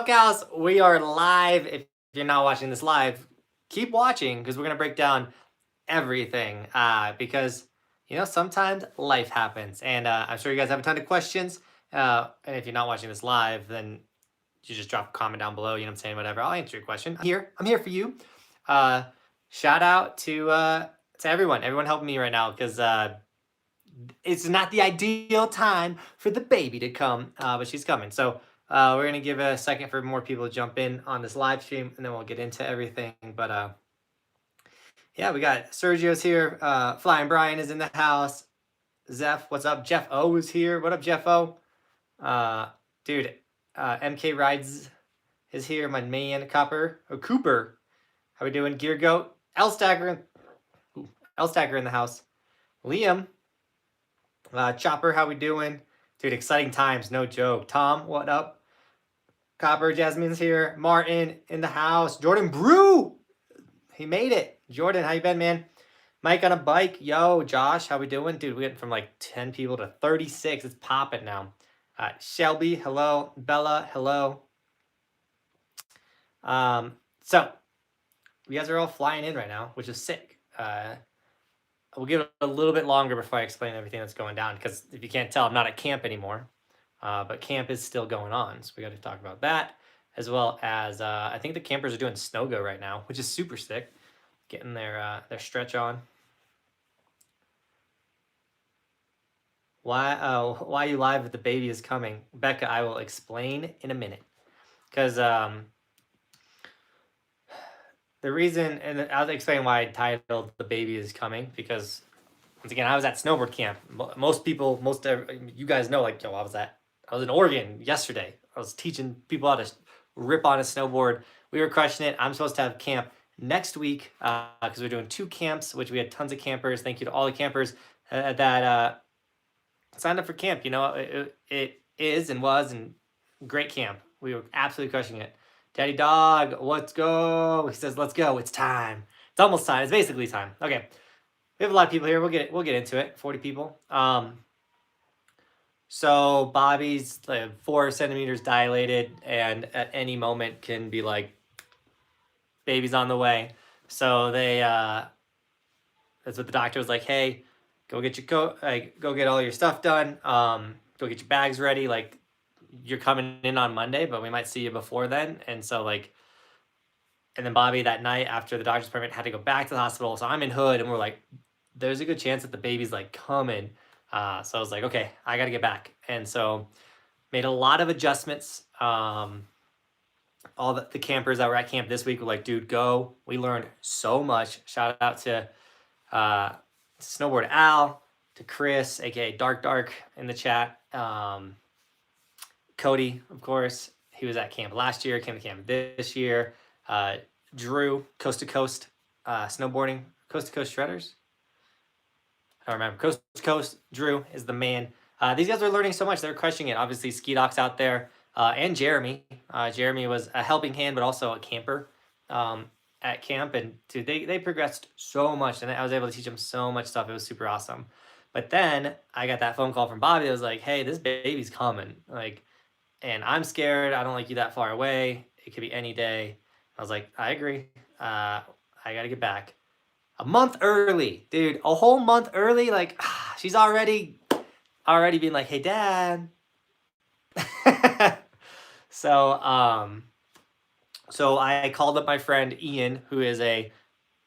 Buckhouse. We are live. If you're not watching this live, keep watching because we're going to break down everything because, sometimes life happens. And I'm sure you guys have a ton of questions. And if you're not watching this live, then you just drop a comment down below. You know what I'm saying? Whatever. I'll answer your question. I'm here for you. Shout out to everyone. Everyone helping me right now because it's not the ideal time for the baby to come, but she's coming. So we're going to give a second for more people to jump in on this live stream, and then we'll get into everything. But yeah, we got Sergio's here. Flying Brian is in the house. Zeph, what's up? Jeff O is here. What up, Jeff O? Dude, MK Rides is here. My man, Cooper. How we doing? Gear Goat. L Stacker in the house. Liam. Chopper, how we doing? Dude, exciting times, no joke. Tom, what up? Copper, Jasmine's here. Martin in the house. Jordan Brew, he made it. Jordan, how you been, man? Mike on a bike. Yo, Josh, how we doing? Dude, we went from like 10 people to 36. It's popping now. Shelby, hello. Bella, hello. So, you guys are all flying in right now, which is sick. We'll give it a little bit longer before I explain everything that's going down, because if you can't tell, I'm not at camp anymore, but camp is still going on, so we got to talk about that, as well as I think the campers are doing snow go right now, which is super sick, getting their stretch on. Why you live if the baby is coming? Becca, I will explain in a minute, because the reason, and I'll explain why I titled The Baby is Coming, because once again, I was at snowboard camp. You guys know, like, yo, I was in Oregon yesterday. I was teaching people how to rip on a snowboard. We were crushing it. I'm supposed to have camp next week because we're doing 2 camps, which we had tons of campers. Thank you to all the campers that signed up for camp. It is and was and great camp. We were absolutely crushing it. Daddy Dog, let's go. He says, let's go. It's time. It's almost time. It's basically time. Okay. We have a lot of people here. We'll get into it. 40 people. So Bobby's like 4 centimeters dilated, and at any moment can be like, baby's on the way. So they that's what the doctor was like. Hey, go get your coat. Go get all your stuff done. Go get your bags ready. Like, you're coming in on Monday, but we might see you before then. And so and then Bobby that night after the doctor's appointment had to go back to the hospital. So I'm in Hood, and we're like, there's a good chance that the baby's like coming. So I was like, okay, I got to get back. And so made a lot of adjustments. All the campers that were at camp this week were like, dude, go. We learned so much. Shout out to Snowboard Al, to Chris, aka Dark in the chat. Cody, of course, he was at camp last year, came to camp this year. Drew, Coast to Coast snowboarding, Coast to Coast shredders. I don't remember. Coast to Coast, Drew is the man. These guys are learning so much. They're crushing it. Obviously, Ski Doc's out there, and Jeremy. Jeremy was a helping hand, but also a camper at camp. And dude, they progressed so much, and I was able to teach them so much stuff. It was super awesome. But then I got that phone call from Bobby that was like, hey, this baby's coming. And I'm scared. I don't like you that far away. It could be any day. I was like, I agree. I got to get back. A month early, dude. A whole month early. Like, she's already being like, hey, Dad. So I called up my friend Ian, who is a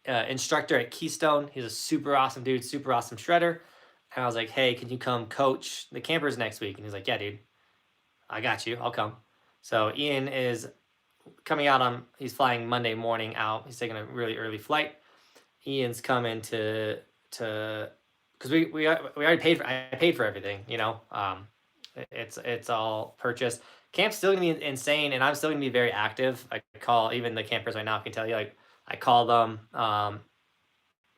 instructor at Keystone. He's a super awesome dude, super awesome shredder. And I was like, hey, can you come coach the campers next week? And he's like, yeah, dude. I got you. I'll come. So Ian is coming out he's flying Monday morning out. He's taking a really early flight. Ian's coming because we already paid I paid for everything, it's all purchased. Camp's still gonna be insane, and I'm still gonna be very active. I call even the campers right now, I can tell you, like, I call them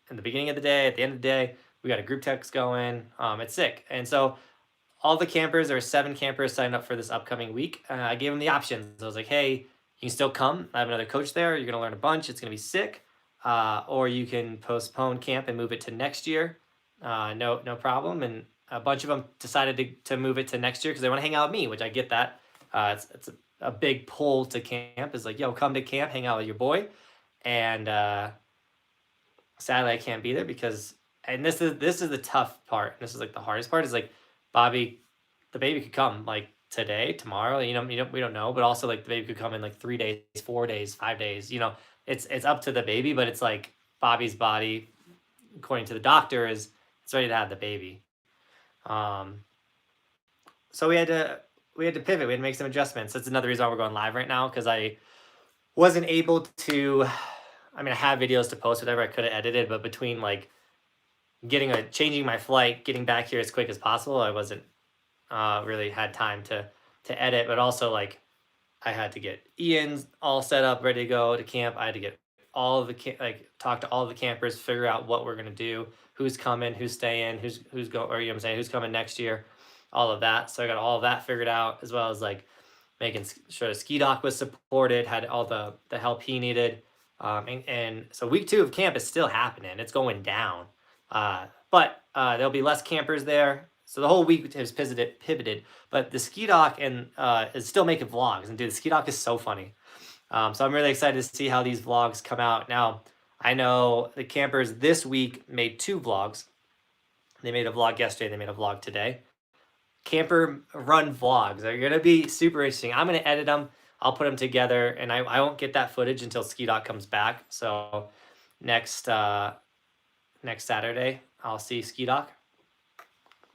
in the beginning of the day, at the end of the day. We got a group text going. It's sick. And so all the campers, there are 7 campers signed up for this upcoming week. I gave them the options. I was like, hey, you can still come. I have another coach there. You're going to learn a bunch. It's going to be sick. Or you can postpone camp and move it to next year. No problem. And a bunch of them decided to move it to next year because they want to hang out with me, which I get that. It's a big pull to camp is like, yo, come to camp, hang out with your boy. And sadly I can't be there because, and this is the tough part. This is like the hardest part is like Bobby, the baby could come like today, tomorrow, we don't know, but also like the baby could come in like 3 days, 4 days, 5 days, it's up to the baby, but it's like Bobby's body, according to the doctor, is it's ready to have the baby. So we had to pivot. We had to make some adjustments. That's another reason why we're going live right now, because I wasn't able to. I mean, I have videos to post, whatever I could have edited, but between like changing my flight, getting back here as quick as possible, I wasn't really had time to edit. But also like I had to get Ian all set up, ready to go to camp. I had to get all of the talk to all of the campers, figure out what we're gonna do, who's coming, who's staying, who's go, or what I'm saying, who's coming next year, all of that. So I got all of that figured out, as well as like making sure the ski dock was supported, had all the help he needed. And so week 2 of camp is still happening. It's going down, but there'll be less campers there. So the whole week has pivoted, but the ski dock is still making vlogs. And dude, the ski dock is so funny. So I'm really excited to see how these vlogs come out. Now, I know the campers this week made 2 vlogs. They made a vlog yesterday. They made a vlog today. Camper run vlogs are going to be super interesting. I'm going to edit them. I'll put them together, and I won't get that footage until Ski Dock comes back. So next Saturday, I'll see Ski Dock.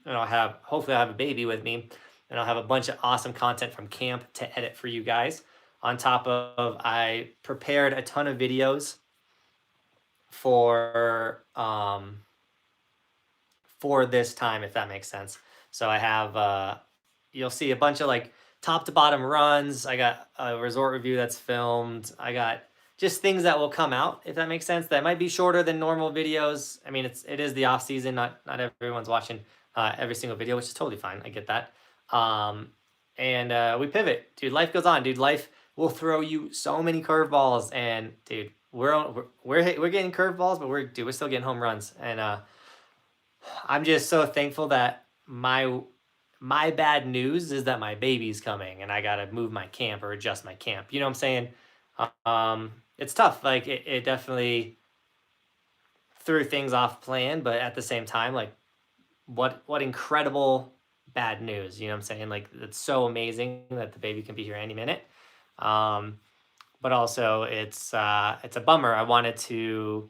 And hopefully I'll have a baby with me, and I'll have a bunch of awesome content from camp to edit for you guys. On top of, I prepared a ton of videos for this time, if that makes sense. So I have, you'll see a bunch of like top to bottom runs. I got a resort review that's filmed. I got just things that will come out, if that makes sense. That might be shorter than normal videos. I mean, it is the off season. Not everyone's watching every single video, which is totally fine. I get that. And we pivot, dude. Life goes on, dude. Life will throw you so many curveballs, and dude, we're getting curveballs, but we're still getting home runs. And I'm just so thankful that my bad news is that my baby's coming, and I gotta move my camp or adjust my camp. You know what I'm saying? It's tough. Like it definitely threw things off plan, but at the same time, like what incredible bad news. You know what I'm saying? Like it's so amazing that the baby can be here any minute. But also it's a bummer. I wanted to,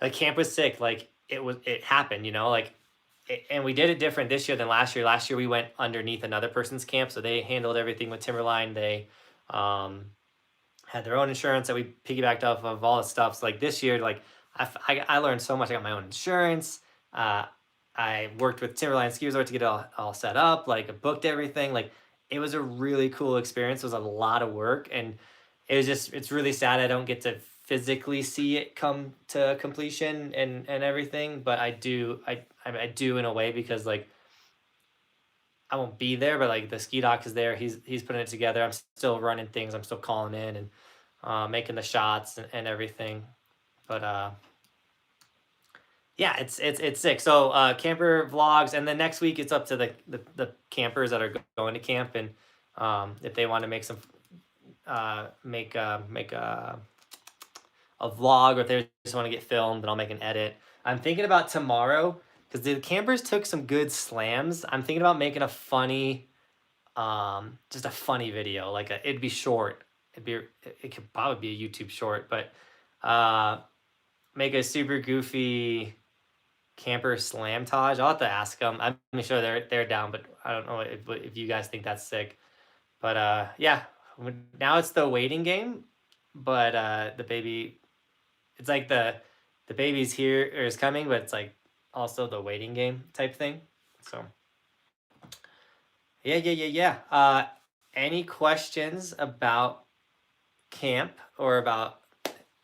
like, camp was sick. Like it happened, like, and we did it different this year than last year. Last year we went underneath another person's camp, so they handled everything with Timberline. They had their own insurance that we piggybacked off of, all this stuff. So like this year, like I learned so much. I got my own insurance. I worked with Timberline Ski Resort to get it all set up. Like I booked everything. Like it was a really cool experience. It was a lot of work, and it's really sad I don't get to physically see it come to completion and everything, but I do in a way, because like I won't be there, but like the ski dock is there. He's putting it together. I'm still running things. I'm still calling in and making the shots and everything. But yeah, it's sick. So camper vlogs, and then next week it's up to the campers that are going to camp, and if they want to make some make a vlog, or if they just want to get filmed, then I'll make an edit. I'm thinking about tomorrow, because the campers took some good slams. I'm thinking about making a funny, just a funny video. Like it'd be short. It could probably be a YouTube short, but make a super goofy camper slam-tage. I'll have to ask them. I'm sure they're down, but I don't know if you guys think that's sick. But yeah, now it's the waiting game, but the baby, it's like the baby's here or is coming, but it's like also the waiting game type thing. So yeah. Any questions about camp or about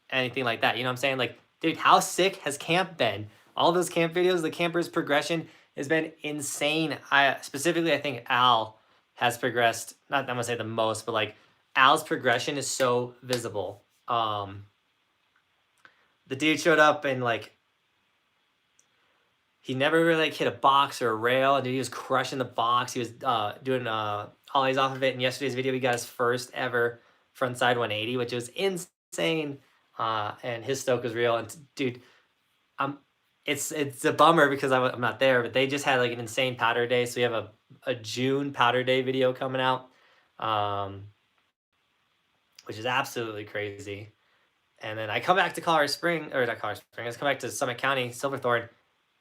anything like that? You know what I'm saying? Like, dude, how sick has camp been? All those camp videos, the campers' progression has been insane. I think Al has progressed, not I'm gonna say the most, but like Al's progression is so visible. The dude showed up and like he never really like hit a box or a rail, and dude, he was crushing the box. He was doing ollies off of it. In yesterday's video, we got his first ever frontside 180, which was insane. And his stoke was real. And dude, it's a bummer because I'm not there, but they just had like an insane powder day. So we have a June powder day video coming out, which is absolutely crazy. And then I come back to Colorado Springs, or not Colorado Springs, I come back to Summit County, Silverthorne.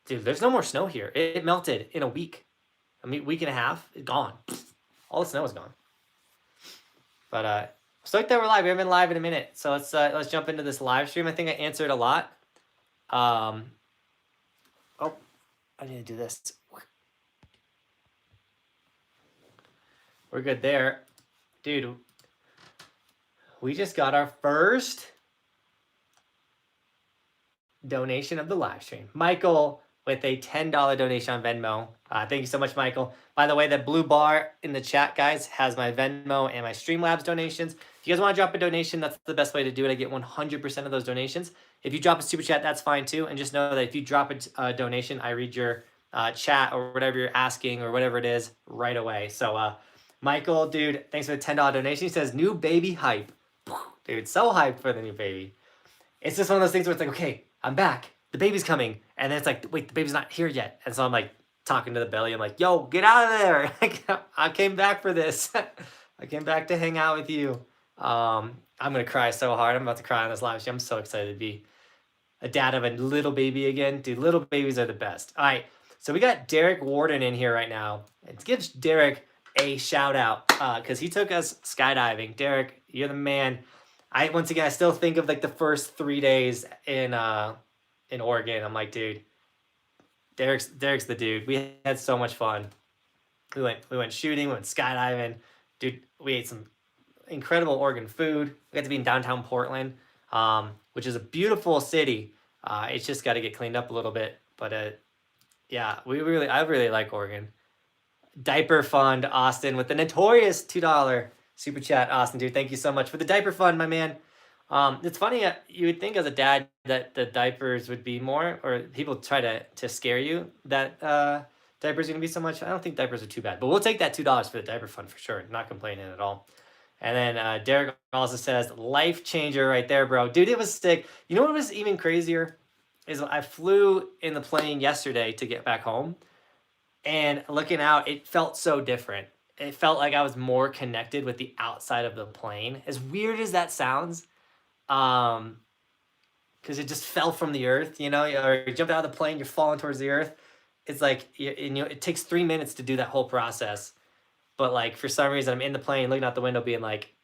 Dude, there's no more snow here. It melted in a week. I mean, week and a half, it's gone. All the snow is gone. But stoked that we're live. We haven't been live in a minute, so let's jump into this live stream. I think I answered a lot. Oh, I need to do this. We're good there, dude. We just got our first donation of the live stream. Michael with a $10 donation on Venmo. Thank you so much, Michael. By the way, that blue bar in the chat, guys, has my Venmo and my Streamlabs donations. If you guys want to drop a donation, that's the best way to do it. I get 100% of those donations. If you drop a super chat, that's fine too. And just know that if you drop a donation, I read your chat or whatever you're asking or whatever it is right away. So, Michael, dude, thanks for the $10 donation. He says, new baby hype. Dude, so hyped for the new baby. It's just one of those things where it's like, okay, I'm back. The baby's coming. And then it's like, wait, the baby's not here yet. And so I'm like talking to the belly. I'm like, yo, get out of there. I came back for this. I came back to hang out with you. I'm going to cry so hard. I'm about to cry on this live stream. I'm so excited to be a dad of a little baby again. Dude, little babies are the best. All right. So we got Derek Warden in here right now. It gives Derek a shout out because he took us skydiving. Derek, you're the man. Once again, I still think of like the first 3 days in Oregon. I'm like, dude, Derek's the dude. We had so much fun. We went shooting, we went skydiving. Dude, we ate some incredible Oregon food. We got to be in downtown Portland, which is a beautiful city. It's just got to get cleaned up a little bit. But yeah, I really like Oregon. Diaper Fund Austin with the notorious $2 super chat. Austin, dude, thank you so much for the diaper fund, my man. It's funny, you would think as a dad that the diapers would be more, or people try to scare you that diapers are gonna be so much. I don't think diapers are too bad, but we'll take that $2 for the diaper fund for sure. Not complaining at all. And then Derek also says, life changer right there, bro. Dude, it was sick. You know what was even crazier is I flew in the plane yesterday to get back home, and looking out, it felt so different. It felt like I was more connected with the outside of the plane. As weird as that sounds, because it just fell from the earth, you know, or you jump out of the plane, you're falling towards the earth. It's like, it takes 3 minutes to do that whole process. But like, for some reason, I'm in the plane, looking out the window, being like,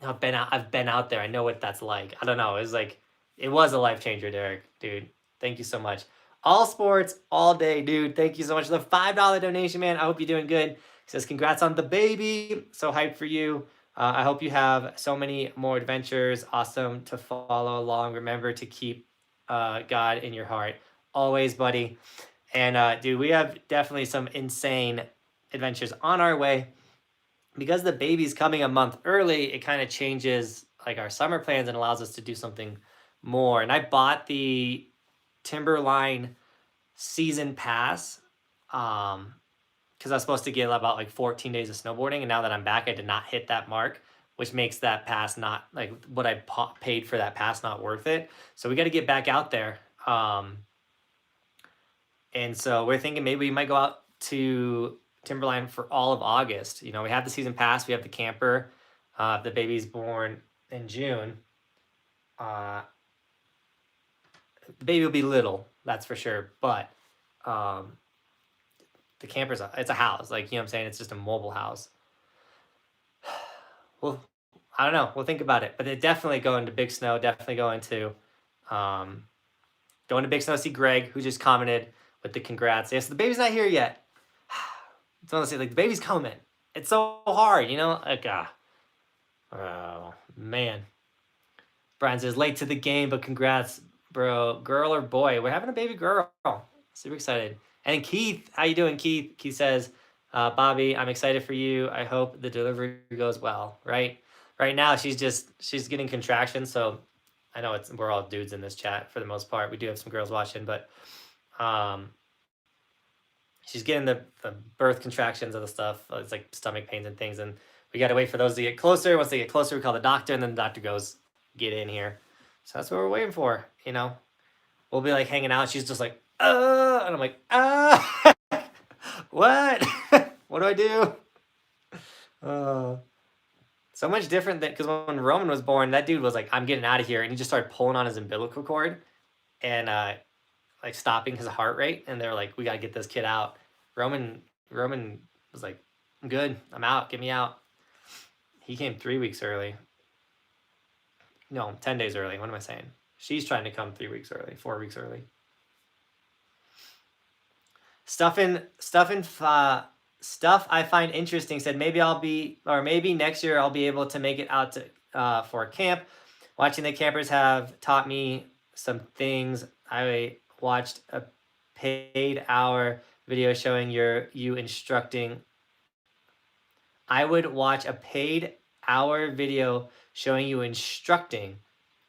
I've been out there. I know what that's like. I don't know. It was a life changer, Derek, dude. Thank you so much. All sports, all day, dude. Thank you so much for the $5 donation, man. I hope you're doing good. He says, congrats on the baby. So hyped for you. I hope you have so many more adventures. Awesome to follow along. Remember to keep God in your heart. Always, buddy. And dude, we have definitely some insane adventures on our way. Because the baby's coming a month early, it kind of changes like our summer plans and allows us to do something more. And I bought the Timberline season pass because I was supposed to get about like 14 days of snowboarding, and now that I'm back, I did not hit that mark, which makes that pass not like what I paid for that pass not worth it. So we got to get back out there. And so we're thinking maybe we might go out to Timberline for all of August. You know, we have the season pass, we have the camper. The baby's born in June. The baby will be little, that's for sure. But the camper's it's a house, like, you know what I'm saying? It's just a mobile house. Well, I don't know. We'll think about it. But it definitely going to Big Snow. Definitely going to Big Snow. See Greg, who just commented with the congrats. Yes, the baby's not here yet. It's honestly like the baby's coming. It's so hard, you know? Like, oh man. Brian says late to the game, but congrats, bro. Girl or boy? We're having a baby girl. Super excited. And Keith, how you doing, Keith? Keith says, Bobby, I'm excited for you. I hope the delivery goes well. Right now, she's getting contractions. So I know we're all dudes in this chat for the most part. We do have some girls watching, but she's getting the birth contractions of the stuff. It's like stomach pains and things, and we got to wait for those to get closer. Once they get closer, we call the doctor, and then the doctor goes, "Get in here." So that's what we're waiting for. You know, we'll be like hanging out. She's just like, and I'm like, what? What do I do? So much different than, because when Roman was born, that dude was like, I'm getting out of here, and he just started pulling on his umbilical cord, and like stopping his heart rate, and they're like, we gotta get this kid out. Roman was like, I'm good, I'm out, get me out. He came 3 weeks early. No, 10 days early. What am I saying? She's trying to come 3 weeks early, 4 weeks early. Stuff I find interesting said maybe next year I'll be able to make it out to for a camp. Watching the campers have taught me some things. I watched a paid hour video showing you instructing. I would watch a paid hour video showing you instructing.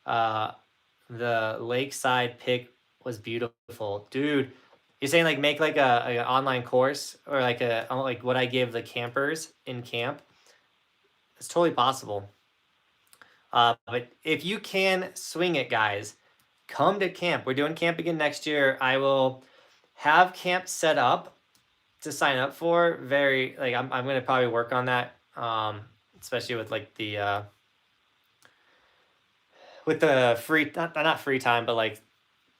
The lakeside pic was beautiful, dude. You're saying like make like an online course, or like like what I give the campers in camp? It's totally possible. But if you can swing it, guys, come to camp. We're doing camp again next year. I will have camp set up to sign up for. I'm gonna probably work on that, especially with like the free, not free time, but like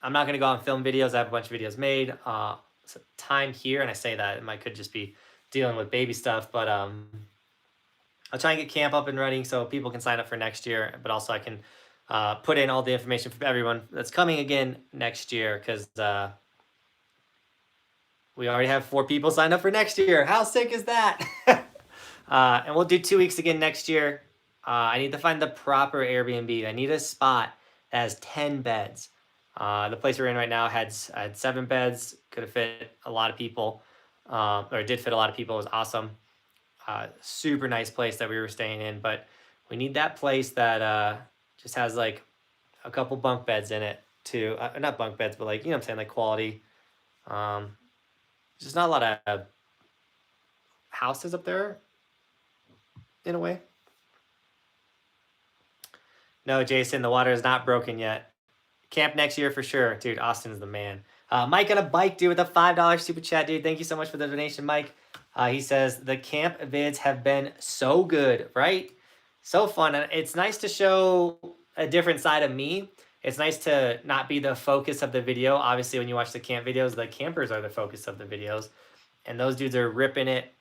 I'm not gonna go out and film videos. I have a bunch of videos made. So time here, and I say that it could just be dealing with baby stuff, but I'll try and get camp up and running so people can sign up for next year. But also I can put in all the information for everyone that's coming again next year, because we already have 4 people signed up for next year. How sick is that? And we'll do 2 weeks again next year. I need to find the proper Airbnb. I need a spot that has 10 beds. The place we're in right now had 7 beds. Could have fit a lot of people, or did fit a lot of people. It was awesome. Super nice place that we were staying in, but we need that place that just has like a couple bunk beds in it too. Not bunk beds, but like, you know what I'm saying, like quality. Just not a lot of houses up there in a way. No, Jason, the water is not broken yet. Camp next year for sure. Dude, Austin's the man. Mike on a bike, dude, with a $5 super chat, dude. Thank you so much for the donation, Mike. He says, the camp vids have been so good, right? So fun. And it's nice to show a different side of me. It's nice to not be the focus of the video. Obviously, when you watch the camp videos, the campers are the focus of the videos. And those dudes are ripping it.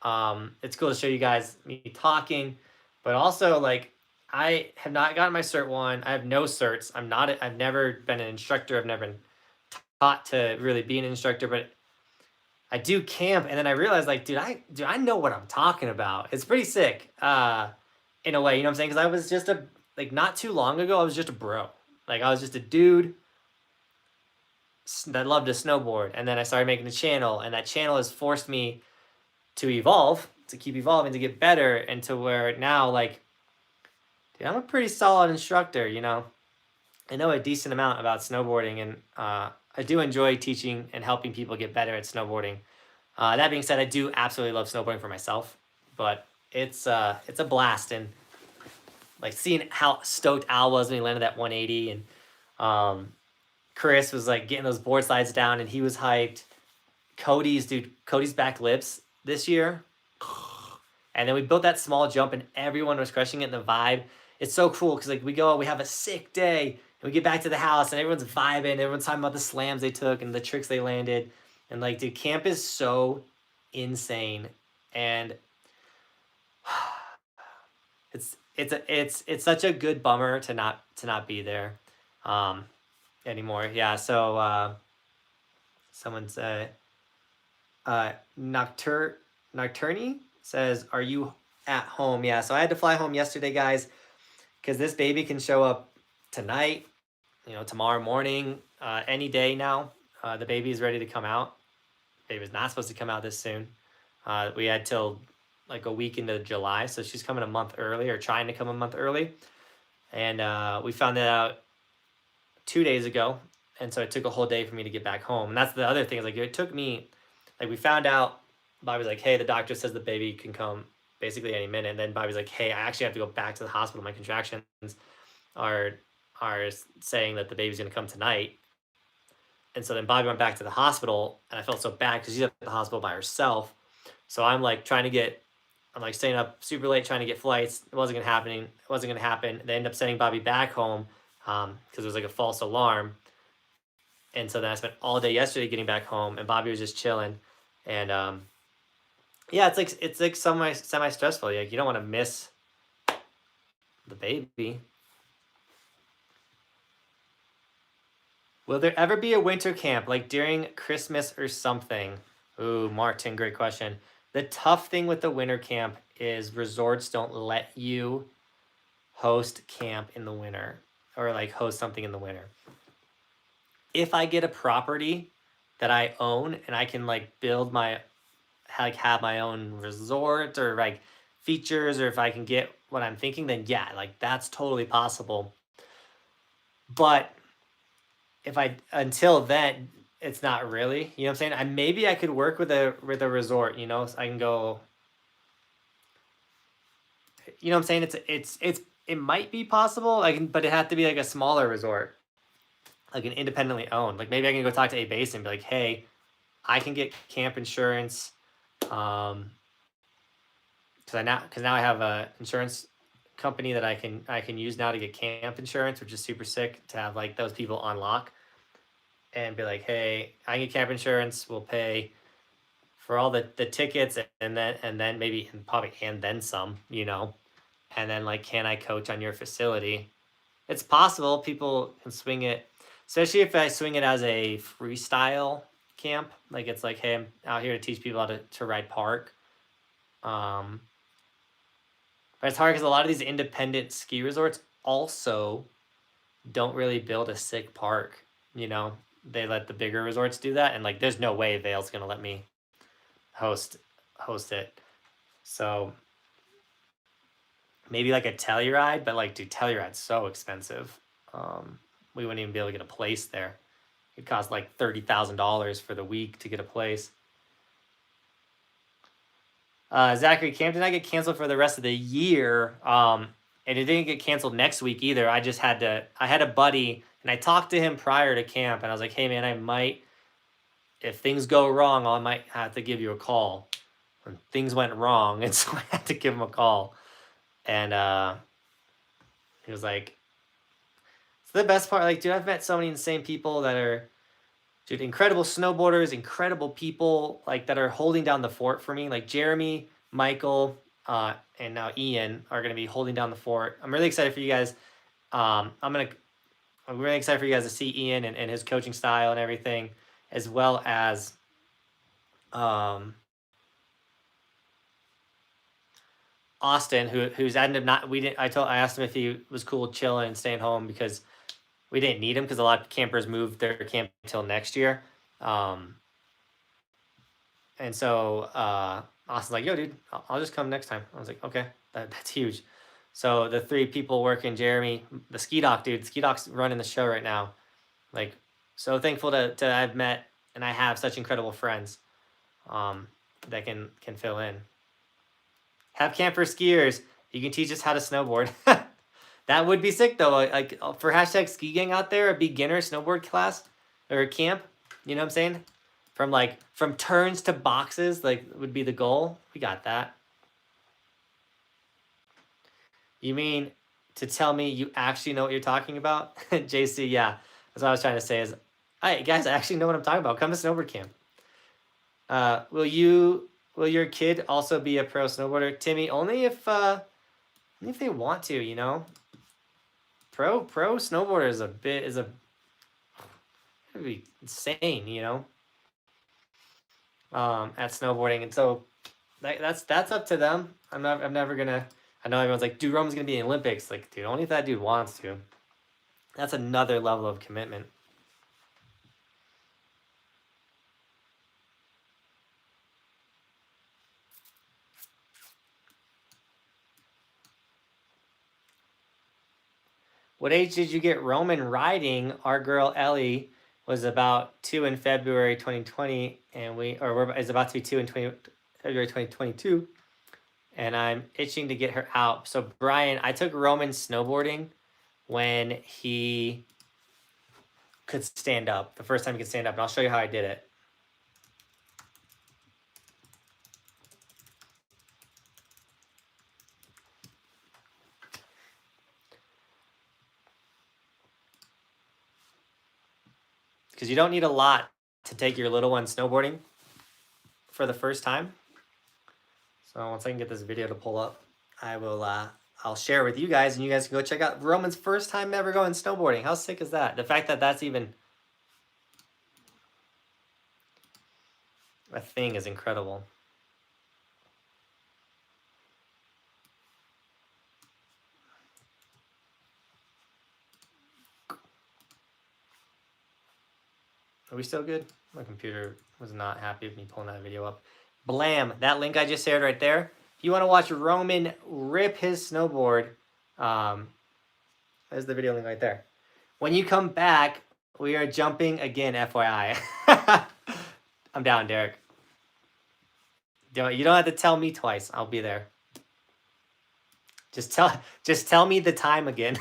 It's cool to show you guys me talking. But also, like, I have not gotten my Cert 1. I have no certs. I've never been an instructor. I've never been taught to really be an instructor, but I do camp, and then I realized, like, dude, I know what I'm talking about. It's pretty sick, in a way, you know what I'm saying? Because I was just not too long ago, I was just a bro. Like, I was just a dude that loved to snowboard, and then I started making a channel, and that channel has forced me to evolve, to keep evolving, to get better, and to where now, like, dude, I'm a pretty solid instructor, you know? I know a decent amount about snowboarding, and I do enjoy teaching and helping people get better at snowboarding. That being said, I do absolutely love snowboarding for myself, but it's a blast. And like seeing how stoked Al was when he landed that 180, and Chris was like getting those board slides down, and he was hyped. Cody's back lips this year, and then we built that small jump, and everyone was crushing it in the vibe. It's so cool because like we have a sick day. And we get back to the house, and everyone's vibing. Everyone's talking about the slams they took and the tricks they landed. And like, dude, camp is so insane, and it's such a good bummer to not be there anymore. Yeah. So someone said, Nocturne says, "Are you at home?" Yeah. So I had to fly home yesterday, guys, because this baby can show up tonight. You know, tomorrow morning, any day now. The baby is ready to come out. The baby's not supposed to come out this soon. We had till like a week into July, so she's coming a month early, or trying to come a month early. And we found that out 2 days ago, and so it took a whole day for me to get back home. And that's the other thing, is like, it took me, like, we found out Bobby's like, hey, the doctor says the baby can come basically any minute. And then Bobby's like, hey, I actually have to go back to the hospital. My contractions are are saying that the baby's gonna come tonight. And so then Bobby went back to the hospital, and I felt so bad because she's at the hospital by herself. So I'm like I'm like staying up super late trying to get flights. It wasn't gonna happen. They ended up sending Bobby back home because it was like a false alarm. And so then I spent all day yesterday getting back home, and Bobby was just chilling. And yeah, it's like semi stressful. Like you don't want to miss the baby. Will there ever be a winter camp like during Christmas or something? Ooh, Martin, great question. The tough thing with the winter camp is resorts don't let you host camp in the winter or like host something in the winter. If I get a property that I own and I can like build my like have my own resort or like features, or if I can get what I'm thinking, then yeah, like that's totally possible. But if I until then, it's not really. You know what I'm saying? Maybe I could work with a resort. You know, so I can go. You know what I'm saying? It might be possible. But it had to be like a smaller resort, like an independently owned. Like maybe I can go talk to A Base and be like, hey, I can get camp insurance. Because now I have a insurance company that I can use now to get camp insurance, which is super sick to have like those people on lock and be like, hey, I get camp insurance. We'll pay for all the tickets and then maybe and then some, you know, and then like, can I coach on your facility? It's possible people can swing it, especially if I swing it as a freestyle camp. Like it's like, hey, I'm out here to teach people how to ride park. But it's hard because a lot of these independent ski resorts also don't really build a sick park. You know, they let the bigger resorts do that, and like, there's no way Vail's gonna let me host it. So maybe like a Telluride, but like, dude, Telluride's so expensive. We wouldn't even be able to get a place there. It cost like $30,000 for the week to get a place. Zachary, camp did not get canceled for the rest of the year. And it didn't get canceled next week either. I had a buddy and I talked to him prior to camp and I was like, hey man, if things go wrong, I might have to give you a call. And things went wrong, and so I had to give him a call. And he was like, it's the best part. Like, dude, I've met so many insane people that are, dude, incredible snowboarders, incredible people, like, that are holding down the fort for me. Like Jeremy, Michael, and now Ian are going to be holding down the fort. I'm really excited for you guys. I'm really excited for you guys to see Ian and his coaching style and everything, as well as Austin, who's ended up not. I asked him if he was cool chilling and staying home because we didn't need him because a lot of campers moved their camp until next year. And so Austin's like, yo, dude, I'll just come next time. I was like, okay, that's huge. So the three people working, Jeremy, the ski doc dude, ski doc's running the show right now. Like, so thankful to have met, and I have such incredible friends that can fill in. Have camp for skiers. You can teach us how to snowboard. That would be sick though. Like for hashtag ski gang out there, a beginner snowboard class or a camp. You know what I'm saying? From turns to boxes, like, would be the goal. We got that. You mean to tell me you actually know what you're talking about? JC, yeah. That's what I was trying to say is, hey guys, I actually know what I'm talking about. Come to snowboard camp. Will your kid also be a pro snowboarder? Timmy, only if they want to, you know. Pro snowboarder is it'd be insane, you know. At snowboarding, and so that's up to them. I'm never gonna. I know everyone's like, dude, Roman's gonna be in the Olympics. Like, dude, only if that dude wants to. That's another level of commitment. What age did you get Roman riding? Our girl Ellie was about 2 in February 2020, and is about to be 2 in February 2022, and I'm itching to get her out. So Brian, I took Roman snowboarding when he could stand up, the first time he could stand up, and I'll show you how I did it. Because you don't need a lot to take your little one snowboarding for the first time. So once I can get this video to pull up, I will I'll share it with you guys, and you guys can go check out Roman's first time ever going snowboarding. How sick is that? The fact that that's even a thing is incredible. Are we still good? My computer was not happy with me pulling that video up. Blam, that link I just shared right there. If you want to watch Roman rip his snowboard, there's the video link right there. When you come back, we are jumping again, FYI. I'm down, Derek. You don't have to tell me twice. I'll be there. Just tell me the time again.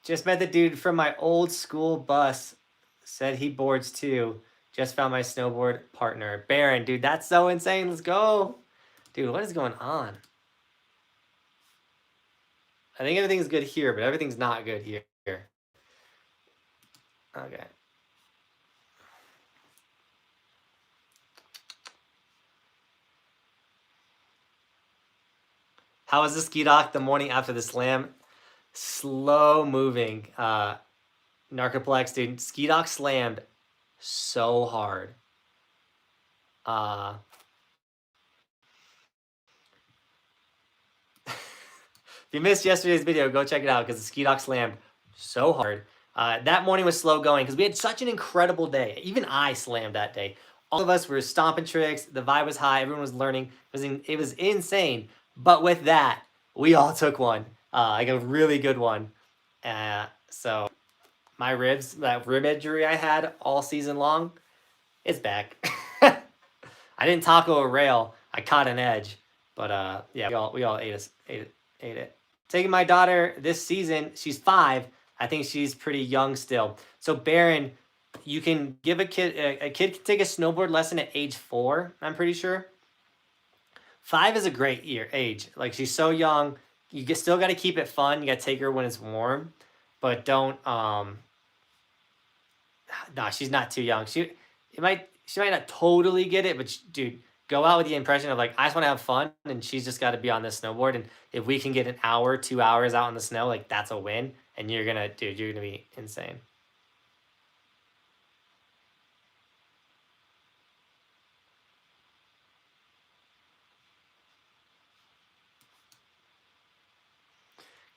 Just met the dude from my old school bus. Said he boards too. Just found my snowboard partner. Baron, dude, that's so insane. Let's go. Dude, what is going on? I think everything's good here, but everything's not good here. Okay. How was the ski dock the morning after the slam? Slow moving. Narcoplex, dude. Ski dock slammed so hard. If you missed yesterday's video, go check it out because the ski dock slammed so hard. That morning was slow going because we had such an incredible day. Even I slammed that day. All of us were stomping tricks. The vibe was high. Everyone was learning. It was insane. But with that, we all took one. Like a really good one. So my ribs, that rib injury I had all season long, it's back. I didn't taco a rail. I caught an edge. But yeah, we all ate it. Taking my daughter this season. She's 5. I think she's pretty young still. So Baron, you can give a kid can take a snowboard lesson at age 4. I'm pretty sure. 5 is a great age. Like, she's so young. You still got to keep it fun. You got to take her when it's warm, but don't. Nah, she's not too young. She might not totally get it, but dude, go out with the impression of like, I just want to have fun, and she's just got to be on this snowboard. And if we can get an hour, 2 hours out in the snow, like, that's a win. And you're gonna be insane.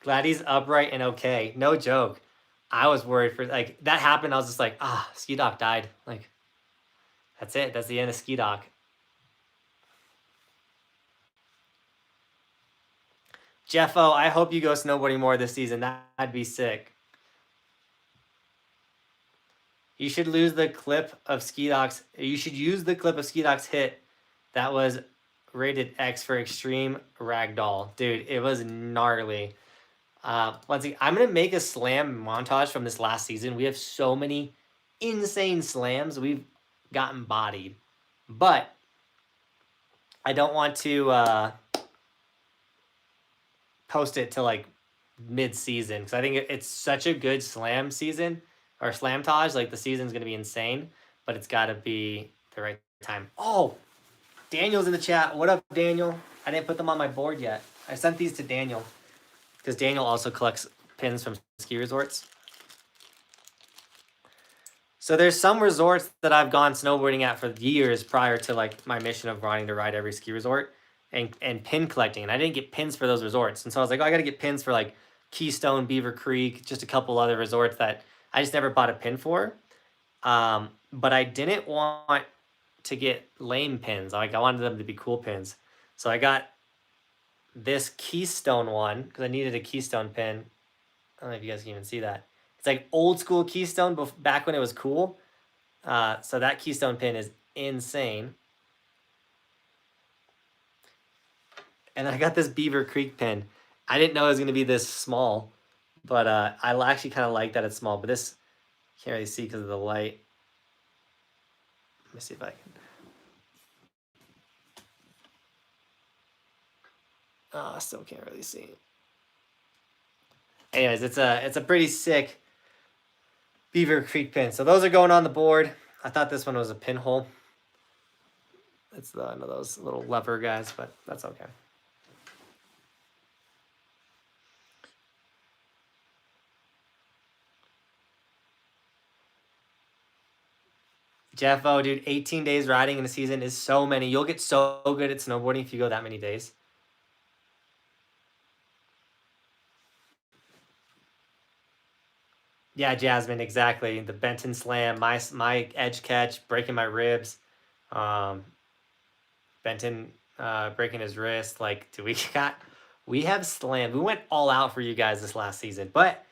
Glad he's upright and okay. No joke. I was worried for, like, that happened. I was just like, ski dock died. Like, that's it. That's the end of ski dock. Jeffo, I hope you go snowboarding more this season. That'd be sick. You should use the clip of ski docks. You should use the clip of ski docks hit that was rated X for extreme ragdoll. Dude, it was gnarly. Once again, I'm going to make a slam montage from this last season. We have so many insane slams. We've gotten bodied. But I don't want to post it to like mid-season because I think it's such a good slam season or slamtage. Like, the season's going to be insane, but it's got to be the right time. Oh, Daniel's in the chat. What up, Daniel? I didn't put them on my board yet. I sent these to Daniel because Daniel also collects pins from ski resorts. So there's some resorts that I've gone snowboarding at for years prior to like my mission of wanting to ride every ski resort and pin collecting. And I didn't get pins for those resorts. And so I was like, oh, I got to get pins for like Keystone, Beaver Creek, just a couple other resorts that I just never bought a pin for. But I didn't want to get lame pins. Like, I wanted them to be cool pins. So I got this Keystone one because I needed a Keystone pin. I don't know if you guys can even see that. It's like old school Keystone back when it was cool. So that keystone pin is insane. And I got this Beaver Creek pin. I didn't know it was going to be this small, but I actually kind of like that it's small. But this, can't really see because of the light. Let me see if I can. I still can't really see. Anyways, it's a pretty sick Beaver Creek pin. So those are going on the board. I thought this one was a pinhole. It's one of those little lever guys, but that's okay. Jeff, oh, dude, 18 days riding in a season is so many. You'll get so good at snowboarding if you go that many days. Yeah, Jasmine, exactly. The Benton Slam, my edge catch, breaking my ribs. Benton breaking his wrist. Like, we have slammed. We went all out for you guys this last season. But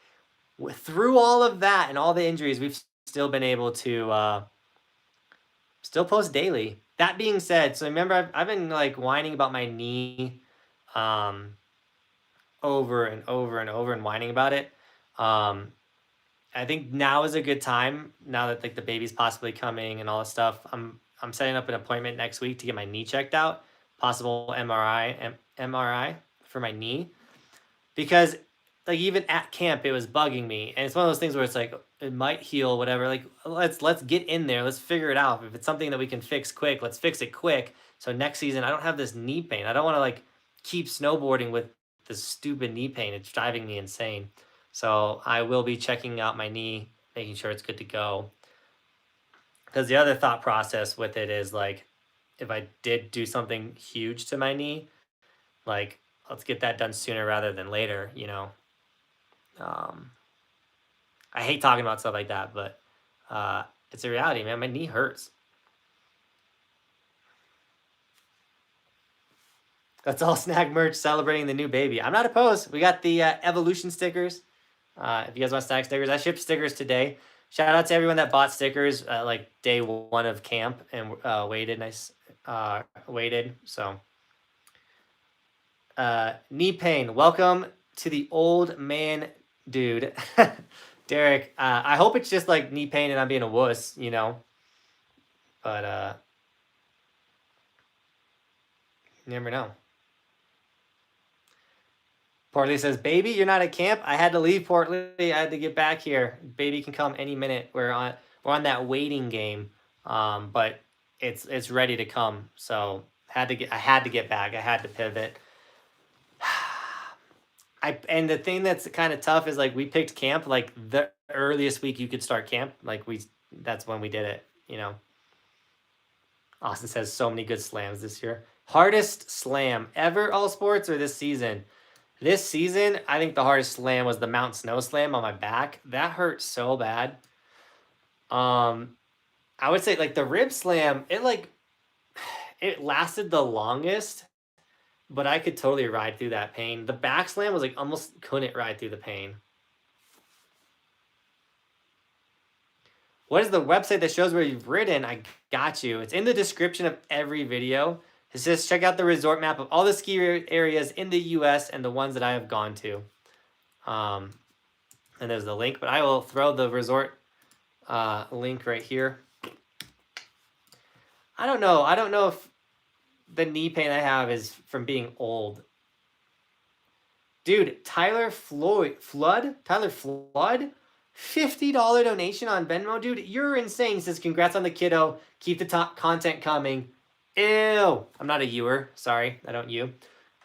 through all of that and all the injuries, we've still been able to still post daily. That being said, so remember, I've been like whining about my knee over and over and over and whining about it. I think now is a good time, now that like the baby's possibly coming and all this stuff. I'm setting up an appointment next week to get my knee checked out, possible MRI for my knee, because like even at camp it was bugging me, and it's one of those things where it's like it might heal, whatever. Like let's get in there, let's figure it out. If it's something that we can fix quick, let's fix it quick. So next season I don't have this knee pain. I don't want to like keep snowboarding with this stupid knee pain. It's driving me insane. So I will be checking out my knee, making sure it's good to go. Because the other thought process with it is like, if I did do something huge to my knee, like let's get that done sooner rather than later, you know. I hate talking about stuff like that, but it's a reality, man. My knee hurts. That's all snag merch celebrating the new baby. I'm not opposed. We got the Evolution stickers. If you guys want snag stickers, I shipped stickers today. Shout out to everyone that bought stickers like day one of camp and waited. Waited. So knee pain. Welcome to the old man, dude. Derek, I hope it's just like knee pain and I'm being a wuss, you know. But you never know. Portly says, baby, you're not at camp. I had to leave Portly. I had to get back here. Baby can come any minute. We're on that waiting game. But it's ready to come. So I had to get back. I had to pivot. And the thing that's kind of tough is like we picked camp like the earliest week you could start camp. Like that's when we did it, you know. Austin says so many good slams this year. Hardest slam ever, all sports, or this season? This season, I think the hardest slam was the Mount Snow Slam on my back. That hurt so bad. I would say like the rib slam, it lasted the longest, but I could totally ride through that pain. The back slam was like almost couldn't ride through the pain. What is the website that shows where you've ridden? I got you. It's in the description of every video. It says check out the resort map of all the ski areas in the US and the ones that I have gone to. And there's the link, but I will throw the resort link right here. I don't know if the knee pain I have is from being old. Dude, Tyler Flood, $50 donation on Venmo, dude. You're insane. He says, congrats on the kiddo. Keep the top content coming. Ew. I'm not a ewer. Sorry, I don't ew.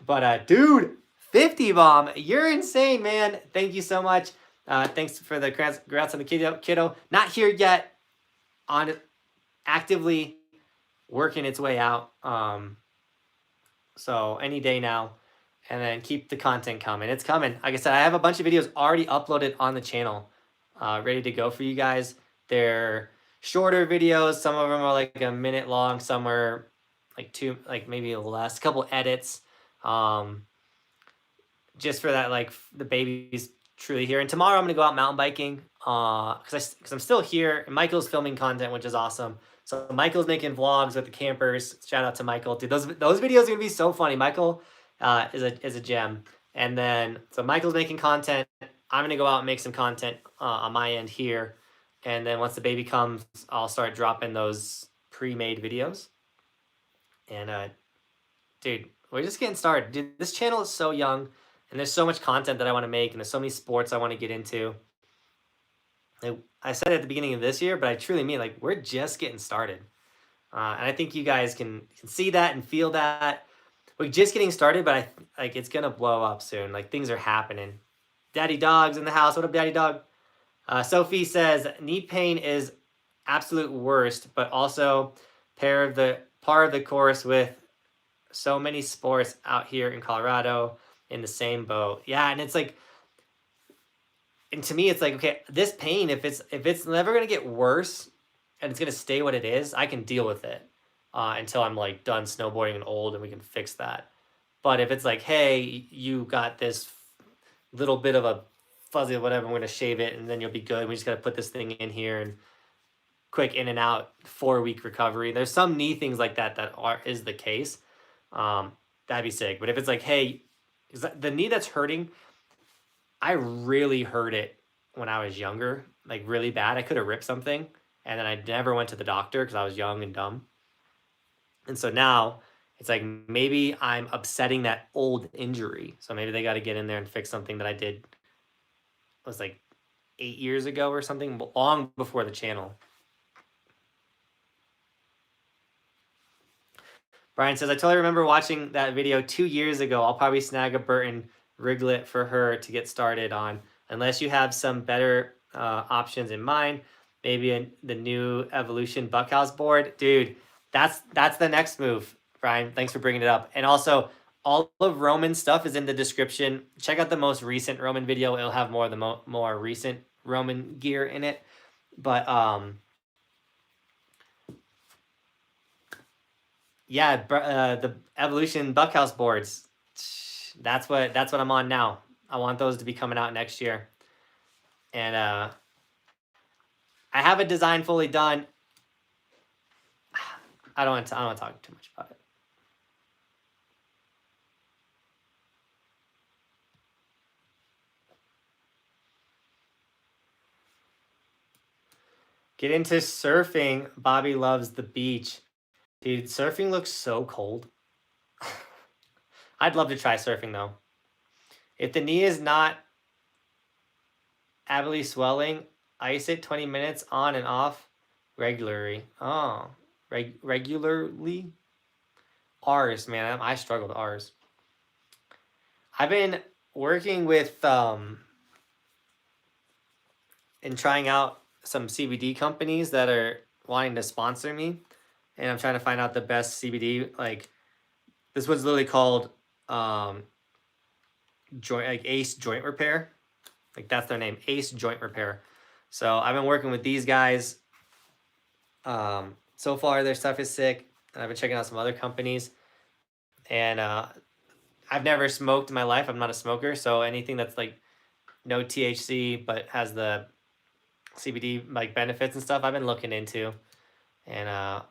But, dude, 50 bomb. You're insane, man. Thank you so much. Thanks for the congrats on the kiddo. Not here yet. On actively working its way out. So any day now. And then keep the content coming. It's coming. Like I said, I have a bunch of videos already uploaded on the channel. Ready to go for you guys. They're shorter videos. Some of them are like a minute long. Some are like two, like maybe less. A couple edits. Just for that, like the baby's truly here. And tomorrow I'm gonna go out mountain biking. because I'm still here. And Michael's filming content, which is awesome. So Michael's making vlogs with the campers. Shout out to Michael, dude. Those videos are gonna be so funny. Michael is a gem. And then so Michael's making content. I'm gonna go out and make some content on my end here. And then once the baby comes, I'll start dropping those pre-made videos. And dude, we're just getting started. Dude, this channel is so young, and there's so much content that I want to make, and there's so many sports I want to get into. Like, I said it at the beginning of this year, but I truly mean, like, we're just getting started. And I think you guys can see that and feel that. We're just getting started, but like it's gonna blow up soon. Like, things are happening. Daddy Dog's in the house. What up, Daddy Dog? Sophie says knee pain is absolute worst, but also part of the course with so many sports out here in Colorado in the same boat. Yeah, and it's like, and to me, it's like, okay, this pain, if it's never gonna get worse and it's gonna stay what it is, I can deal with it until I'm like done snowboarding and old, and we can fix that. But if it's like, hey, you got this little bit of a fuzzy or whatever, I'm gonna shave it and then you'll be good. We just gotta put this thing in here and quick in and out 4-week recovery. There's some knee things like that is the case. That'd be sick. But if it's like, hey, the knee that's hurting, I really hurt it when I was younger, like really bad. I could have ripped something, and then I never went to the doctor because I was young and dumb. And so now it's like, maybe I'm upsetting that old injury. So maybe they got to get in there and fix something that I did, it was like 8 years ago or something, long before the channel. Brian says, I totally remember watching that video 2 years ago. I'll probably snag a Burton Riglet for her to get started on. Unless you have some better options in mind, maybe the new Evolution Buckhouse board. Dude, that's the next move, Brian. Thanks for bringing it up. And also, all of Roman stuff is in the description. Check out the most recent Roman video. It'll have more of the more recent Roman gear in it. But yeah, the Evolution Buckhouse boards. That's what I'm on now. I want those to be coming out next year. And I have a design fully done. I don't want to talk too much about it. Get into surfing. Bobby loves the beach. Dude, surfing looks so cold. I'd love to try surfing though. If the knee is not ably swelling, ice it 20 minutes on and off regularly. Oh, regularly? R's, man. I struggle with R's. I've been working with and trying out some CBD companies that are wanting to sponsor me, and I'm trying to find out the best CBD. Like, this one's literally called Ace Joint Repair. Like, that's their name, Ace Joint Repair. So I've been working with these guys. So far their stuff is sick, and I've been checking out some other companies. And I've never smoked in my life. I'm not a smoker, so anything that's like no THC but has the CBD like benefits and stuff, I've been looking into, and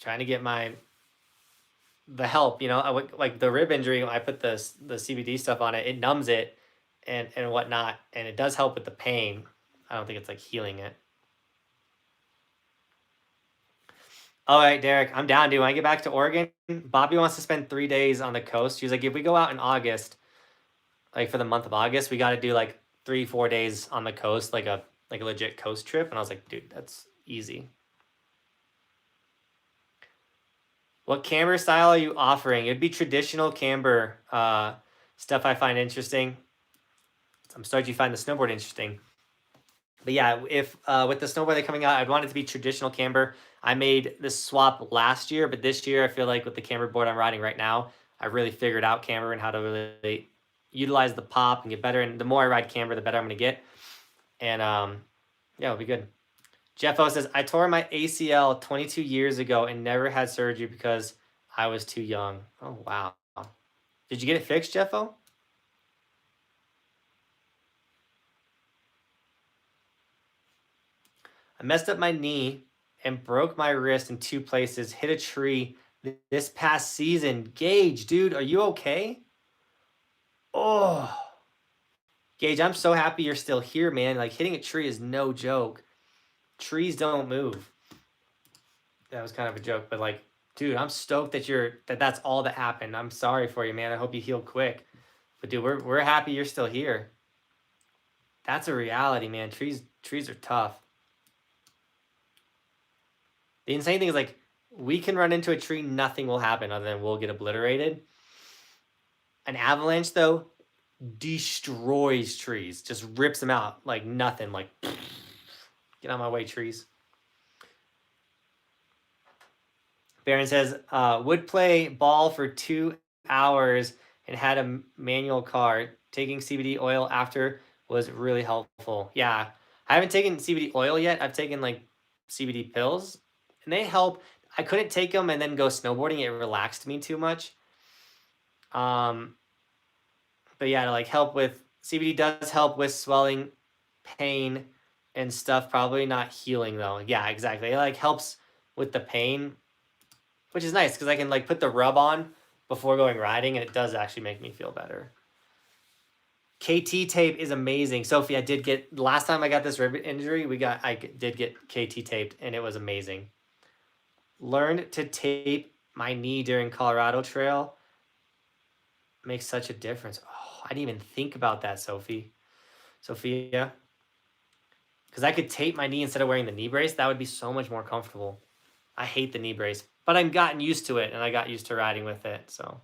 trying to get the help. You know, like the rib injury, I put the CBD stuff on it. It numbs it and whatnot, and it does help with the pain. I don't think it's like healing it. All right, Derek, I'm down, dude. When I get back to Oregon, Bobby wants to spend 3 days on the coast. She's like, if we go out in August, like for the month of August, we got to do like 3-4 days on the coast, like a legit coast trip. And I was like, dude, that's easy. What camber style are you offering? It'd be traditional camber stuff I find interesting. I'm sorry you find the snowboard interesting. But yeah, if with the snowboard that's coming out, I'd want it to be traditional camber. I made this swap last year, but this year I feel like with the camber board I'm riding right now, I really figured out camber and how to really utilize the pop and get better. And the more I ride camber, the better I'm going to get. And yeah, it'll be good. Jeffo says, I tore my ACL 22 years ago and never had surgery because I was too young. Oh, wow. Did you get it fixed, Jeffo? messed up my knee and broke my wrist in 2 places, hit a tree this past season. Gage, dude, are you okay? Oh, Gage, I'm so happy you're still here, man. Like, hitting a tree is no joke. Trees don't move. That was kind of a joke, but like, dude, I'm stoked that that's all that happened. I'm sorry for you, man. I hope you heal quick. But dude, we're happy you're still here. That's a reality, man. Trees are tough. The insane thing is, like, we can run into a tree, nothing will happen other than we'll get obliterated. An avalanche, though, destroys trees. Just rips them out like nothing. Like, get out of my way, trees. Baron says, would play ball for 2 hours and had a manual car. Taking CBD oil after was really helpful. Yeah, I haven't taken CBD oil yet. I've taken like CBD pills, and they help. I couldn't take them and then go snowboarding. It relaxed me too much. But yeah, to like help with CBD does help with swelling, pain, and stuff. Probably not healing though. Yeah, exactly. It like helps with the pain, which is nice because I can like put the rub on before going riding, and it does actually make me feel better. KT tape is amazing. Sophie, I did get, last time I got this rib injury, I did get KT taped, and it was amazing. Learned to tape my knee during Colorado Trail. Makes such a difference. Oh, I didn't even think about that, Sophia. Because I could tape my knee instead of wearing the knee brace. That would be so much more comfortable. I hate the knee brace, but I've gotten used to it, and I got used to riding with it, so.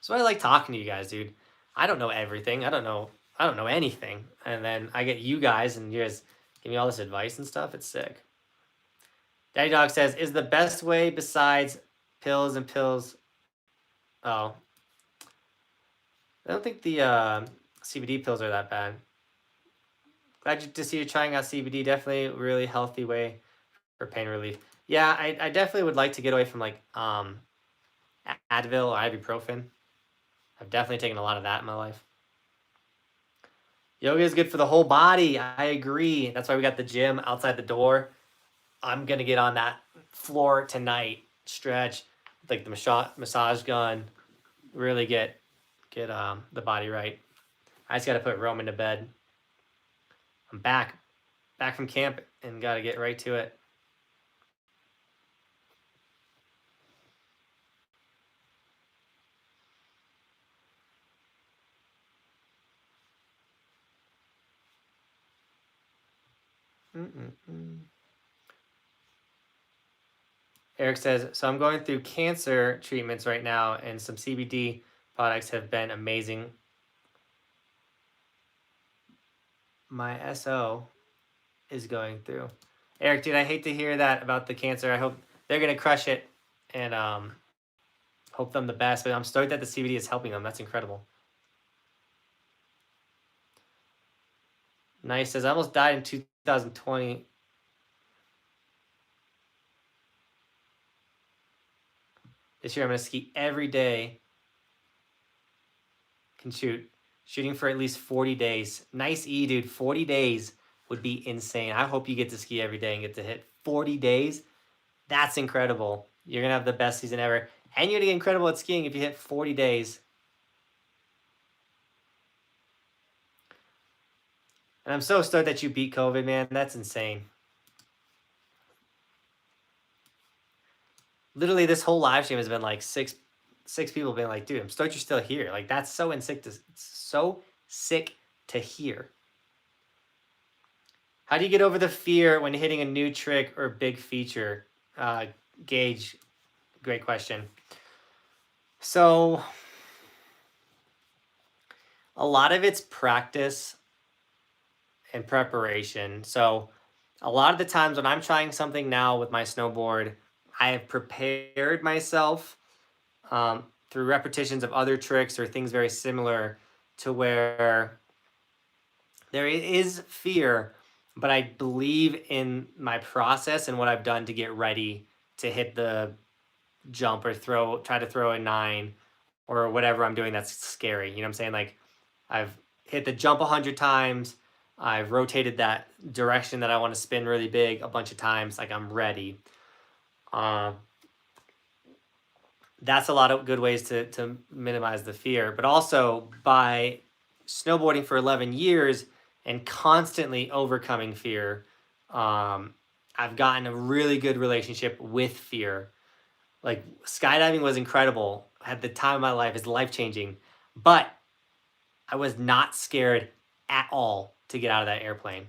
So I like talking to you guys, dude. I don't know everything. I don't know anything. And then I get you guys, and you guys give me all this advice and stuff. It's sick. Daddy Dog says, is the best way besides pills and pills? Oh. I don't think the CBD pills are that bad. Glad to see you trying out CBD. Definitely a really healthy way for pain relief. Yeah, I definitely would like to get away from like Advil or ibuprofen. I've definitely taken a lot of that in my life. Yoga is good for the whole body. I agree. That's why we got the gym outside the door. I'm going to get on that floor tonight, stretch, like the massage gun, really get the body right. I just got to put Roman to bed. I'm back from camp, and got to get right to it. Eric says, so I'm going through cancer treatments right now, and some CBD products have been amazing. My SO is going through. Eric, dude, I hate to hear that about the cancer. I hope they're going to crush it, and hope them the best. But I'm stoked that the CBD is helping them. That's incredible. Nice says, I almost died in 2020. This year I'm going to ski every day. Can shooting for at least 40 days. Nice E, dude. 40 days would be insane. I hope you get to ski every day and get to hit 40 days. That's incredible. You're going to have the best season ever. And you're going to get incredible at skiing if you hit 40 days. And I'm so stoked that you beat COVID, man. That's insane. Literally, this whole live stream has been like six people being like, dude, I'm stoked you're still here. Like, that's so sick to hear. How do you get over the fear when hitting a new trick or big feature? Gage, great question. So, a lot of it's practice and preparation. So, a lot of the times when I'm trying something now with my snowboard, I have prepared myself through repetitions of other tricks or things very similar to where there is fear, but I believe in my process and what I've done to get ready to hit the jump or try to throw a 9 or whatever I'm doing that's scary. You know what I'm saying? Like, I've hit the jump 100 times. I've rotated that direction that I want to spin really big a bunch of times. Like, I'm ready. That's a lot of good ways to minimize the fear. But also, by snowboarding for 11 years and constantly overcoming fear, I've gotten a really good relationship with fear. Like, skydiving was incredible at the time of my life. It's life-changing. But I was not scared at all to get out of that airplane.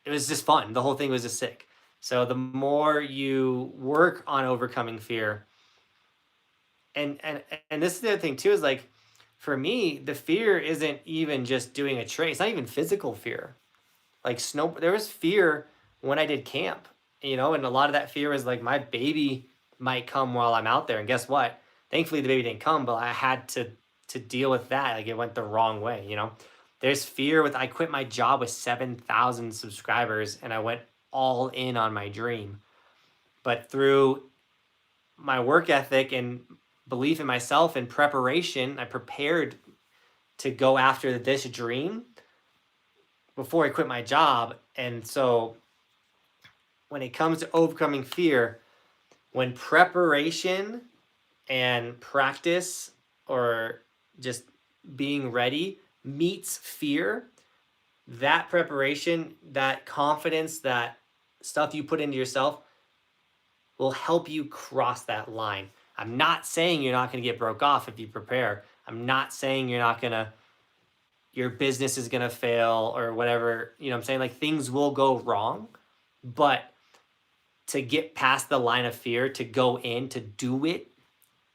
It was just fun. The whole thing was just sick. So the more you work on overcoming fear, and this is the other thing too, is like, for me, the fear isn't even just doing a trick. It's not even physical fear. Like, there was fear when I did camp, and a lot of that fear was like, my baby might come while I'm out there. And guess what? Thankfully the baby didn't come, but I had to deal with that. Like, it went the wrong way. There's fear with, I quit my job with 7,000 subscribers and I went all in on my dream. But through my work ethic and belief in myself and preparation, I prepared to go after this dream before I quit my job. And so when it comes to overcoming fear, when preparation and practice, or just being ready, meets fear, that preparation, that confidence, that stuff you put into yourself will help you cross that line. I'm not saying you're not going to get broke off if you prepare. I'm not saying your business is going to fail or whatever. I'm saying, like, things will go wrong, but to get past the line of fear, to go in, to do it,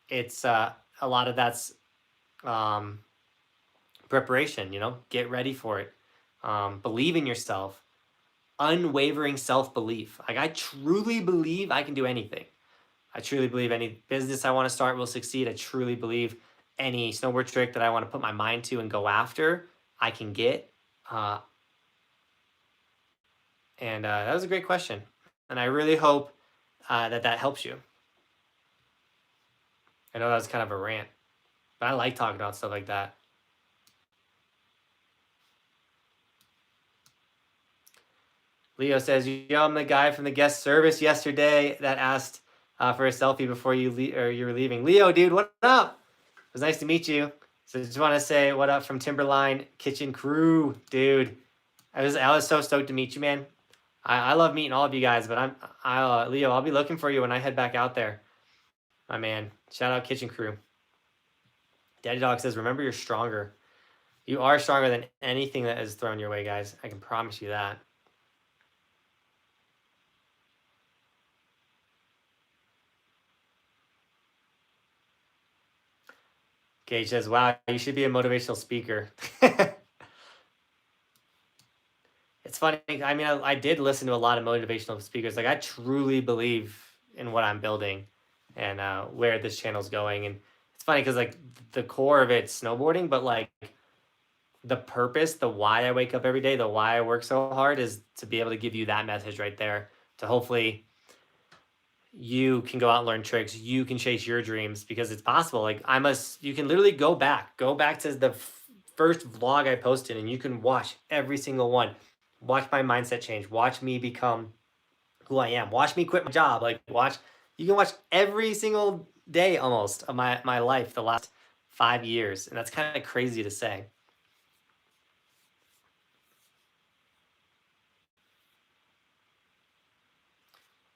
it's a lot of that's preparation. Get ready for it. Believe in yourself. Unwavering self-belief. Like, I truly believe I can do anything. I truly believe any business I want to start will succeed. I truly believe any snowboard trick that I want to put my mind to and go after, I can get. And that was a great question. And I really hope that helps you. I know that was kind of a rant, but I like talking about stuff like that. Leo says, yo, I'm the guy from the guest service yesterday that asked for a selfie before you were leaving. Leo, dude, what up? It was nice to meet you. So just want to say what up from Timberline Kitchen Crew, dude. I was so stoked to meet you, man. I love meeting all of you guys, but Leo, I'll be looking for you when I head back out there. My man. Shout out Kitchen Crew. Daddy Dog says, remember, you're stronger. You are stronger than anything that is thrown your way, guys. I can promise you that. Gage says, wow, you should be a motivational speaker. It's funny. I mean, I did listen to a lot of motivational speakers. Like, I truly believe in what I'm building and where this channel's going. And it's funny because, like, the core of it's snowboarding, but, like, the purpose, the why I wake up every day, the why I work so hard is to be able to give you that message right there, to hopefully you can go out and learn tricks. You can chase your dreams, because it's possible. Like, you can literally go back to the first vlog I posted, and you can watch every single one. Watch my mindset change. Watch me become who I am. Watch me quit my job. Like, you can watch every single day almost of my life the last 5 years. And that's kind of crazy to say.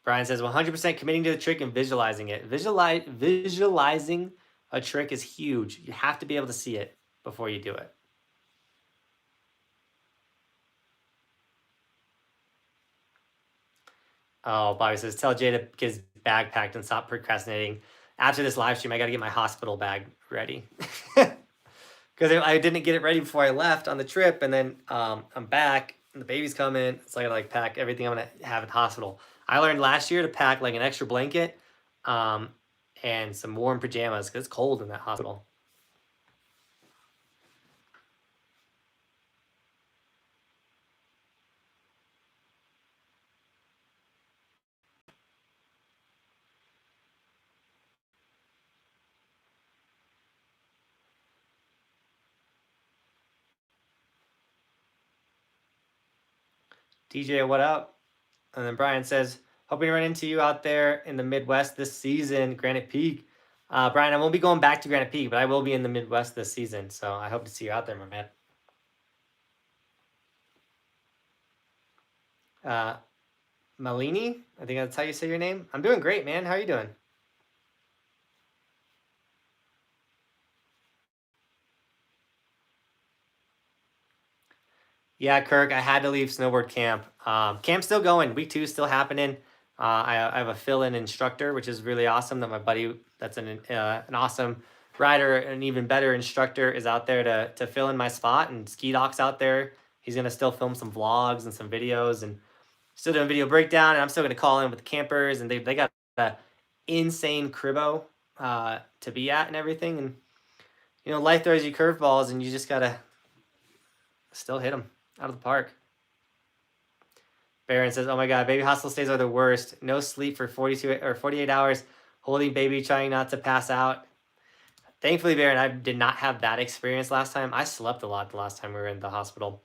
Brian says 100% committing to the trick and visualizing it. Visualizing a trick is huge. You have to be able to see it before you do it. Oh, Bobby says, tell Jay to get his bag packed and stop procrastinating. After this live stream, I got to get my hospital bag ready. Because I didn't get it ready before I left on the trip. And then I'm back and the baby's coming. So I got to, like, pack everything I'm going to have at the hospital. I learned last year to pack, like, an extra blanket and some warm pajamas, because it's cold in that hospital. DJ, what up? And then Brian says, hoping to run into you out there in the Midwest this season, Granite Peak. Brian, I won't be going back to Granite Peak, but I will be in the Midwest this season. So I hope to see you out there, my man. Malini, I think that's how you say your name. I'm doing great, man. How are you doing? Yeah, Kirk, I had to leave snowboard camp. Camp's still going. Week 2 is still happening. I have a fill-in instructor, which is really awesome. That my buddy, that's an awesome rider, an even better instructor, is out there to fill in my spot. And Ski Doc's out there. He's gonna still film some vlogs and some videos, and still doing video breakdown. And I'm still gonna call in with the campers, and they got a insane cribbo to be at and everything. And you know, life throws you curveballs, and you just gotta still hit them out of the park. Baron says, "Oh my God, baby hospital stays are the worst. No sleep for 42 or 48 hours, holding baby, trying not to pass out." Thankfully, Baron, I did not have that experience last time. I slept a lot the last time we were in the hospital,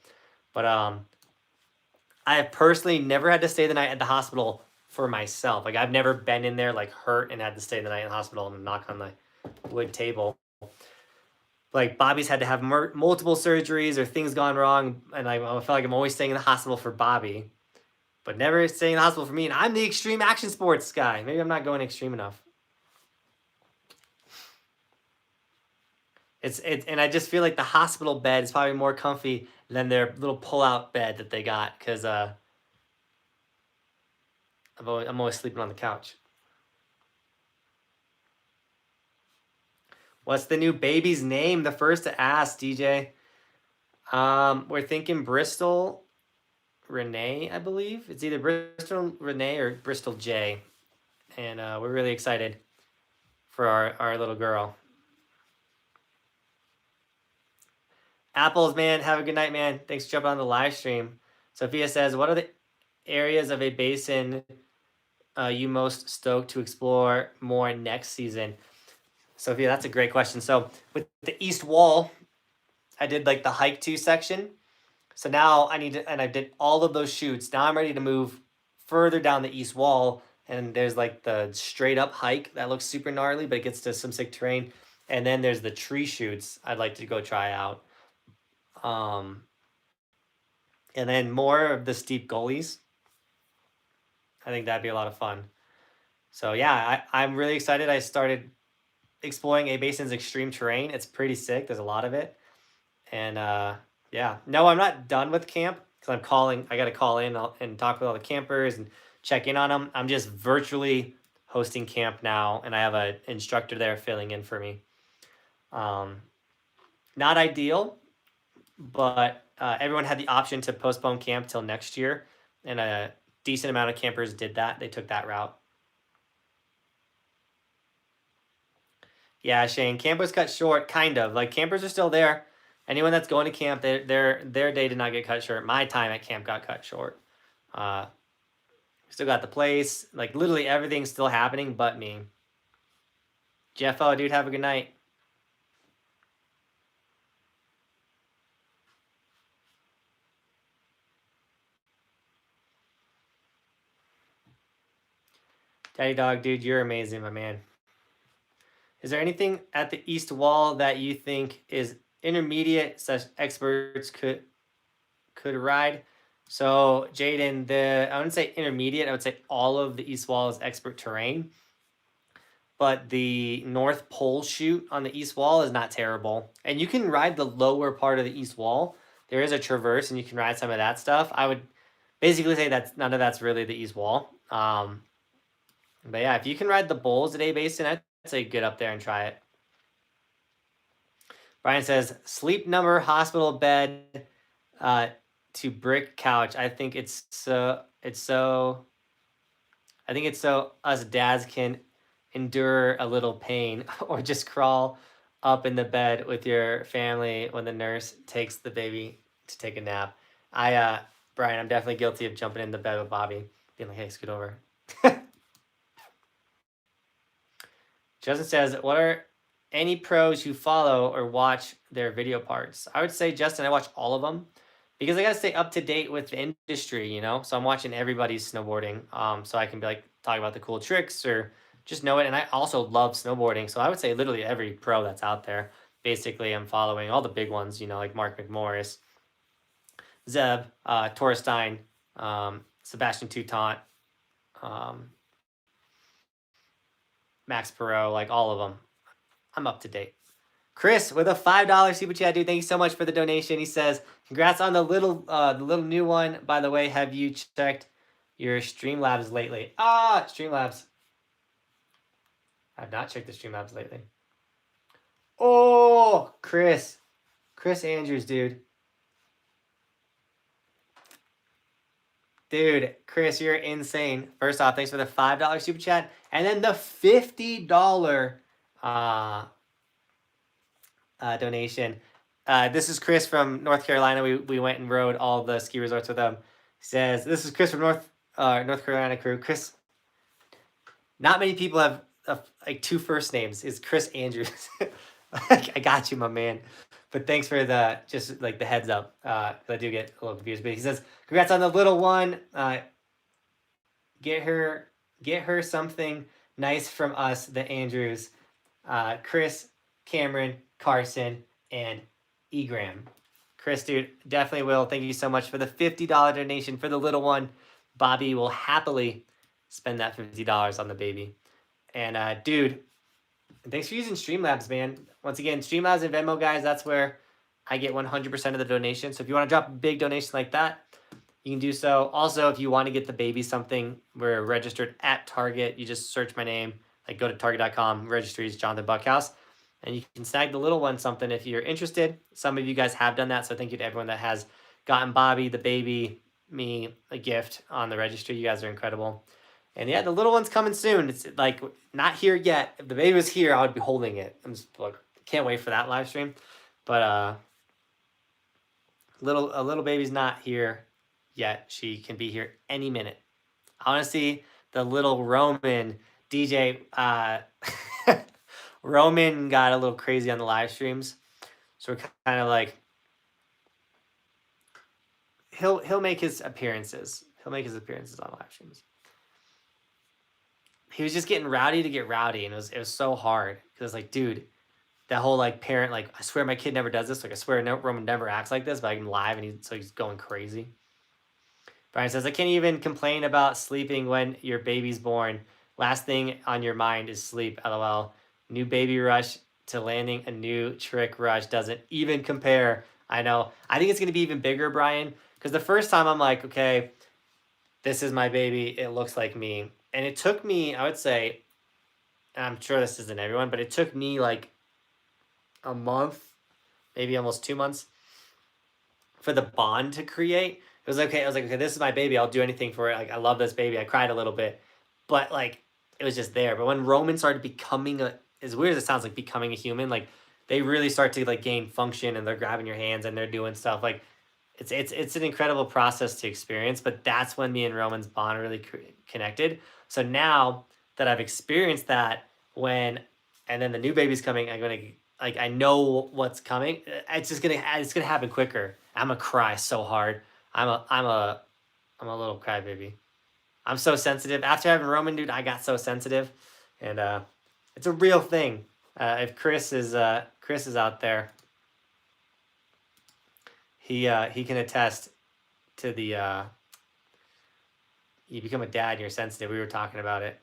but I have personally never had to stay the night at the hospital for myself. Like I've never been in there like hurt and had to stay the night in the hospital and knock on the wood table. Like Bobby's had to have multiple surgeries or things gone wrong, and I felt like I'm always staying in the hospital for Bobby, but never staying in the hospital for me. And I'm the extreme action sports guy. Maybe I'm not going extreme enough. And I just feel like the hospital bed is probably more comfy than their little pull-out bed that they got, because I'm always sleeping on the couch. What's the new baby's name? The first to ask, DJ. We're thinking Bristol Renee, I believe. It's either Bristol Renee or Bristol J. And we're really excited for our little girl. Apples, man, have a good night, man. Thanks for jumping on the live stream. Sophia says, what are the areas of a basin you most stoked to explore more next season? Sophia, that's a great question. So with the east wall, I did like the hike to section. So now I did all of those chutes. Now I'm ready to move further down the east wall, and there's like the straight up hike that looks super gnarly, but it gets to some sick terrain. And then there's the tree chutes I'd like to go try out. And then more of the steep gullies. I think that'd be a lot of fun. So yeah, I'm really excited. I started exploring A Basin's extreme terrain. It's pretty sick. There's a lot of it. And yeah, no, I'm not done with camp because I got to call in and talk with all the campers and check in on them. I'm just virtually hosting camp now, and I have an instructor there filling in for me. Not ideal, but everyone had the option to postpone camp till next year, and a decent amount of campers did that. They took that route. Yeah, Shane, camp was cut short, kind of. Like, campers are still there. Anyone that's going to camp, their day did not get cut short. My time at camp got cut short. Still got the place. Like, literally everything's still happening but me. Jeffo, dude, have a good night. Daddy Dog, dude, you're amazing, my man. Is there anything at the east wall that you think is intermediate such experts could ride? So Jaden, I wouldn't say intermediate, I would say all of the east wall is expert terrain. But the North Pole chute on the east wall is not terrible. And you can ride the lower part of the east wall. There is a traverse and you can ride some of that stuff. I would basically say that none of that's really the east wall. But yeah, if you can ride the bowls at A Basin, I'd say get up there and try it. Brian says, sleep number, hospital bed, to brick couch. I think it's so us dads can endure a little pain, or just crawl up in the bed with your family when the nurse takes the baby to take a nap. Brian, I'm definitely guilty of jumping in the bed with Bobby, being like, hey, scoot over. Justin says, what are any pros you follow or watch their video parts? I would say, Justin, I watch all of them because I gotta stay up to date with the industry, you know. So I'm watching everybody's snowboarding, so I can be like talk about the cool tricks or just know it. And I also love snowboarding, so I would say literally every pro that's out there. Basically, I'm following all the big ones, you know, like Mark McMorris, Zeb, Torstein, Sebastian Toutant, um, Max Perot, like all of them. I'm up to date. Chris with a $5 super chat, dude. Thank you so much for the donation. He says, "Congrats on the little new one. By the way, have you checked your Streamlabs lately?" Streamlabs. I've not checked the Streamlabs lately. Oh, Chris Andrews, dude. Dude, Chris, you're insane. First off, thanks for the $5 super chat, and then the $50 donation. This is Chris from North Carolina. We went and rode all the ski resorts with him. He says, "This is Chris from North Carolina crew." Chris, not many people have like two first names. Is Chris Andrews. I got you, my man. But thanks for the just like the heads up. I do get a little confused. But he says, "Congrats on the little one. Get her something nice from us, the Andrews. Chris, Cameron, Carson, and Egram." Chris, dude, definitely will. Thank you so much for the $50 donation for the little one. Bobby will happily spend that $50 on the baby. And dude, thanks for using Streamlabs, man. Once again, Streamlabs and Venmo, guys, that's where I get 100% of the donation. So if you want to drop a big donation like that, you can do so. Also, if you want to get the baby something, we're registered at Target. You just search my name, like go to target.com, registries Johnathan Buckhouse, and you can snag the little one something if you're interested. Some of you guys have done that, so thank you to everyone that has gotten Bobby, the baby, me, a gift on the registry. You guys are incredible. And yeah, the little one's coming soon. It's like not here yet. If the baby was here, I would be holding it. I'm just like, can't wait for that live stream. But a little baby's not here yet. She can be here any minute. I want to see the little Roman DJ. Roman got a little crazy on the live streams, so we're kind of like he'll make his appearances. He'll make his appearances on live streams. He was just getting rowdy to get rowdy, and it was so hard because like, dude, that whole like parent like, I swear my kid never does this. Like I swear Roman never acts like this, but I'm live and he's going crazy. Brian says, "I can't even complain about sleeping when your baby's born. Last thing on your mind is sleep. LOL. New baby rush to landing a new trick rush doesn't even compare." I know. I think it's gonna be even bigger, Brian, because the first time I'm like, okay, this is my baby. It looks like me. And it took me, I would say, and I'm sure this isn't everyone, but it took me like a month, maybe almost 2 months for the bond to create. It was okay. I was like, okay, this is my baby. I'll do anything for it. Like, I love this baby. I cried a little bit, but like, it was just there. But when Roman started becoming as weird as it sounds, like becoming a human, like they really start to like gain function and they're grabbing your hands and they're doing stuff. Like it's an incredible process to experience, but that's when me and Roman's bond really connected. So now that I've experienced that and then the new baby's coming, I'm going to, like, I know what's coming. It's going to happen quicker. I'm going to cry so hard. I'm a little crybaby. I'm so sensitive. After having Roman, dude, I got so sensitive, and it's a real thing. If Chris is out there, he can attest to the you become a dad and you're sensitive. We were talking about it.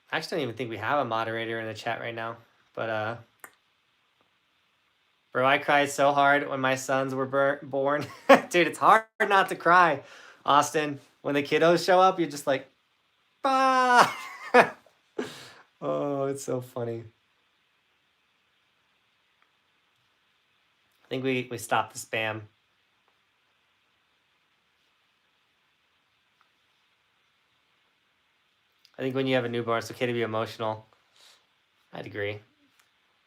I actually don't even think we have a moderator in the chat right now, but bro, I cried so hard when my sons were born. Dude, it's hard not to cry, Austin. When the kiddos show up, you're just like, bah! Oh, it's so funny. I think we stopped the spam. I think when you have a newborn, it's okay to be emotional. I'd agree.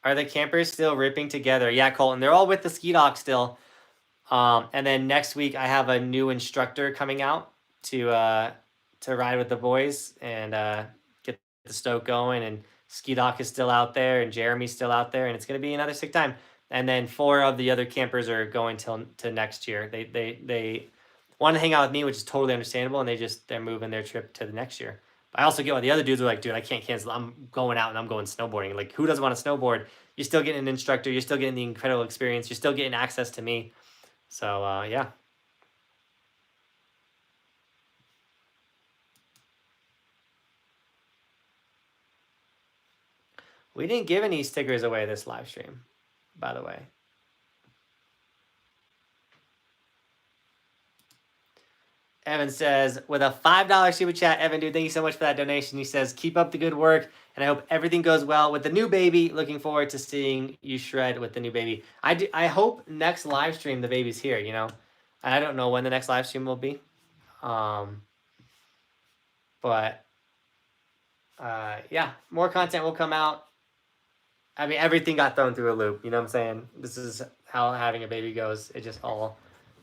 Are the campers still ripping together? Yeah, Colton. They're all with the ski dock still. And then next week I have a new instructor coming out to ride with the boys and get the stoke going. And ski dock is still out there, and Jeremy's still out there, and it's gonna be another sick time. And then 4 of the other campers are going to next year. They want to hang out with me, which is totally understandable, and they're moving their trip to the next year. But I also get why the other dudes are like, dude, I can't cancel. I'm going out and I'm going snowboarding. Like, who doesn't want to snowboard? You're still getting an instructor. You're still getting the incredible experience. You're still getting access to me. So, yeah. We didn't give any stickers away this live stream, by the way. Evan says, with a $5 super chat, Evan, dude, thank you so much for that donation. He says, keep up the good work, and I hope everything goes well with the new baby. Looking forward to seeing you shred with the new baby. I hope next live stream the baby's here, you know. I don't know when the next live stream will be. But, yeah, more content will come out. I mean, everything got thrown through a loop, you know what I'm saying? This is how having a baby goes. It just all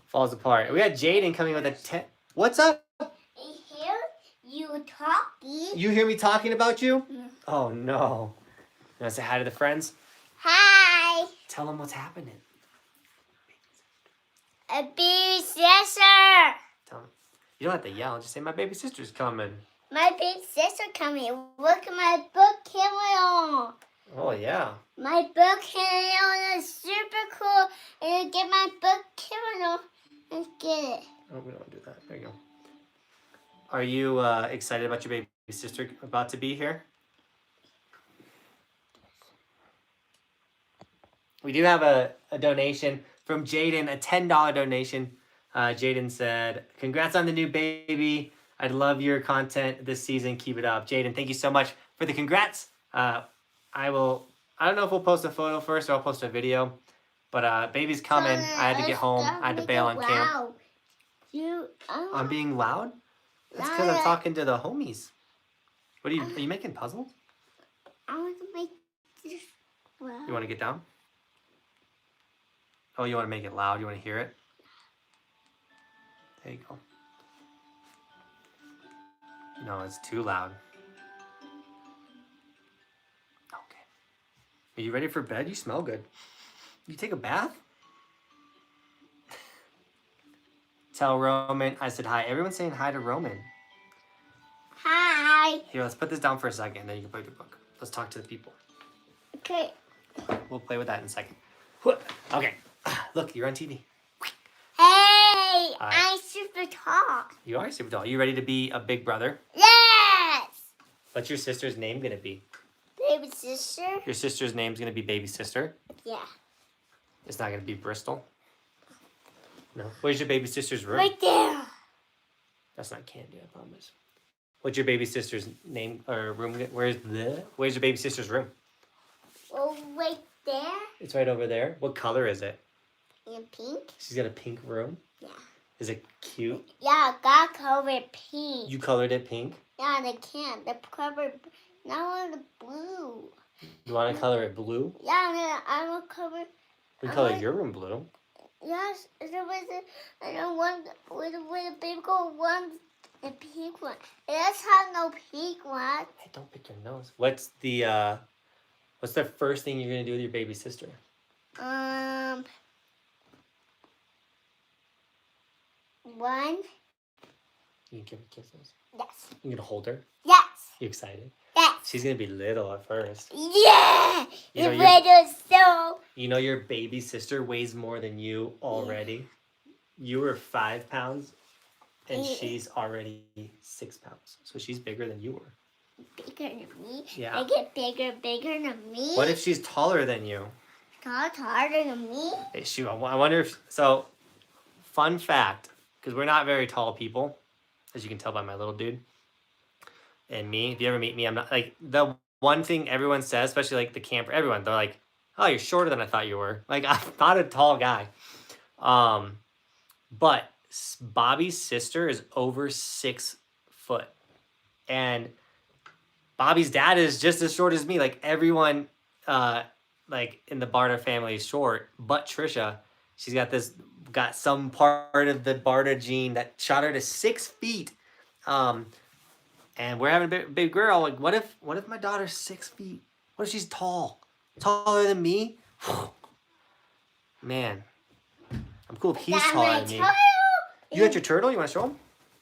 falls apart. We got Jaden coming with a 10. What's up? I hear you talking. You hear me talking about you? Yeah. Oh, no. You want to say hi to the friends? Hi. Tell them what's happening. A baby sister. Tell them. You don't have to yell. Just say, my baby sister's coming. My big sister coming. Look at my book camera. Oh, yeah. My book camera is super cool. And get my book camera and get it. Oh, we don't want to do that. There you go. Are you excited about your baby sister about to be here? We do have a donation from Jaden, a $10 donation. Jaden said, congrats on the new baby. I'd love your content this season. Keep it up. Jaden, thank you so much for the congrats. I don't know if we'll post a photo first or I'll post a video. But baby's coming. I had to get home. I had to bail on camp. I'm being loud? That's because I'm talking to the homies. What are you making puzzles? I want to make this loud. You want to get down? Oh, you want to make it loud? You want to hear it? There you go. No, it's too loud. Okay. Are you ready for bed? You smell good. You take a bath? Tell Roman I said hi. Everyone's saying hi to Roman. Hi. Here, let's put this down for a second, and then you can play with your book. Let's talk to the people. Okay. We'll play with that in a second. Okay. Look, you're on TV. Hey, I'm super tall. You are super tall. You ready to be a big brother? Yes. What's your sister's name going to be? Baby sister? Your sister's name's going to be baby sister? Yeah. It's not going to be Bristol? No. Where's your baby sister's room? Right there. That's not candy, I promise. What's your baby sister's name or room? Where's your baby sister's room? Oh, right there. It's right over there. What color is it? In pink. She's got a pink room? Yeah. Is it cute? Yeah, I got covered pink. You colored it pink? Yeah, they can't. The cover, now the blue. You want to color it blue? Yeah, I will cover. We color your room blue. Yes, there was a, and one with a baby girl, one a pink one. It does have no pink one. Hey, don't pick your nose. What's the first thing you're gonna do with your baby sister? One. You can give her kisses. Yes. You gonna hold her? Yes. You excited? Yes. She's gonna be little at first. Yeah. You know, you know your baby sister weighs more than you already. Yeah. You were 5 pounds, and she's already 6 pounds. So she's bigger than you were. Bigger than me? Yeah. I get bigger than me? What if she's taller than you? Taller than me? Hey, shoot, I wonder if... So, fun fact, because we're not very tall people, as you can tell by my little dude. And me, if you ever meet me, I'm not... Like, the one thing everyone says, especially, like, the camper, everyone, they're like, oh, you're shorter than I thought you were. Like, I'm not a tall guy. But Bobby's sister is over 6 foot. And Bobby's dad is just as short as me. Like, everyone like in the Barter family is short, but Trisha, she's got some part of the Barter gene that shot her to 6 feet. And we're having a big girl. Like, what if my daughter's 6 feet? What if she's tall? Taller than me? Man. I'm cool if he's taller than me. You got your turtle? You want to show him?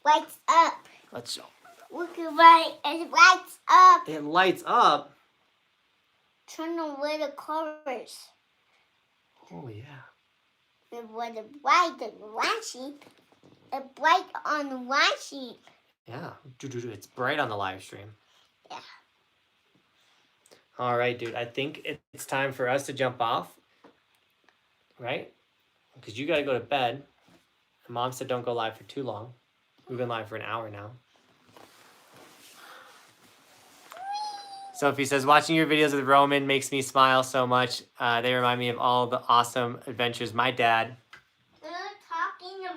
Lights up. Let's show him. Look at right. It lights up. It lights up. Turn on where the colors. Oh, yeah. It was bright on the white sheet. It's bright on the white sheet. Yeah. It's bright on the live stream. Yeah. All right, dude. I think it's time for us to jump off. Right? Because you got to go to bed. Mom said don't go live for too long. We've been live for an hour now. Sophie says, watching your videos with Roman makes me smile so much. They remind me of all the awesome adventures my dad. They're talking to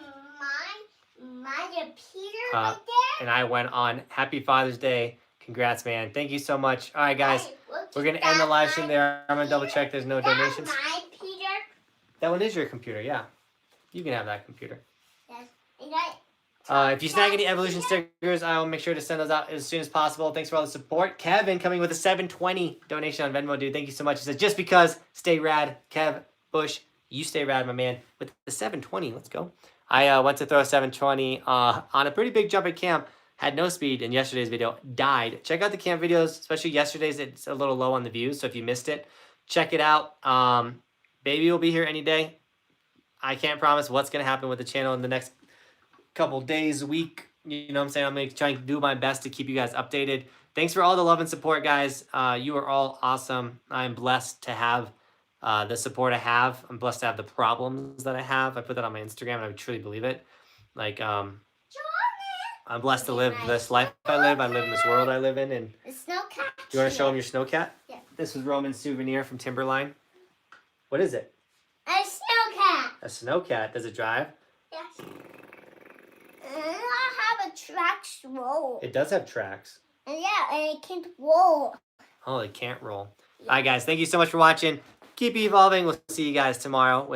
my Peter right there. And I went on. Happy Father's Day. Congrats, man. Thank you so much. All right, guys. We're going to end the live stream there. I'm going to double check there's no donations. My Peter? That one is your computer, yeah. You can have that computer. Yes. If you snag any Evolution stickers, I'll make sure to send those out as soon as possible. Thanks for all the support. Kevin coming with a $7.20 donation on Venmo, dude. Thank you so much. He says, just because, stay rad. Kev, Bush, you stay rad, my man. With the $7.20, let's go. I went to throw a $7.20 on a pretty big jump at camp. Had no speed in yesterday's video. Died. Check out the camp videos, especially yesterday's. It's a little low on the views, so if you missed it, check it out. Baby will be here any day. I can't promise what's going to happen with the channel in the next couple days, week. You know what I'm saying? I'm going to try and do my best to keep you guys updated. Thanks for all the love and support, guys. You are all awesome. I'm blessed to have the support I have. I'm blessed to have the problems that I have. I put that on my Instagram, and I truly believe it. Like, I'm blessed to live this life I live. I live in this world I live in. And the snow cat. Do you want to show them your snow cat? Yeah. This was Roman's souvenir from Timberline. What is it? A snow cat. A snow cat. Does it drive? Yes. And I have a tracks roll. It does have tracks. And yeah, and it can't roll. Oh, it can't roll. Yeah. All right, guys. Thank you so much for watching. Keep evolving. We'll see you guys tomorrow with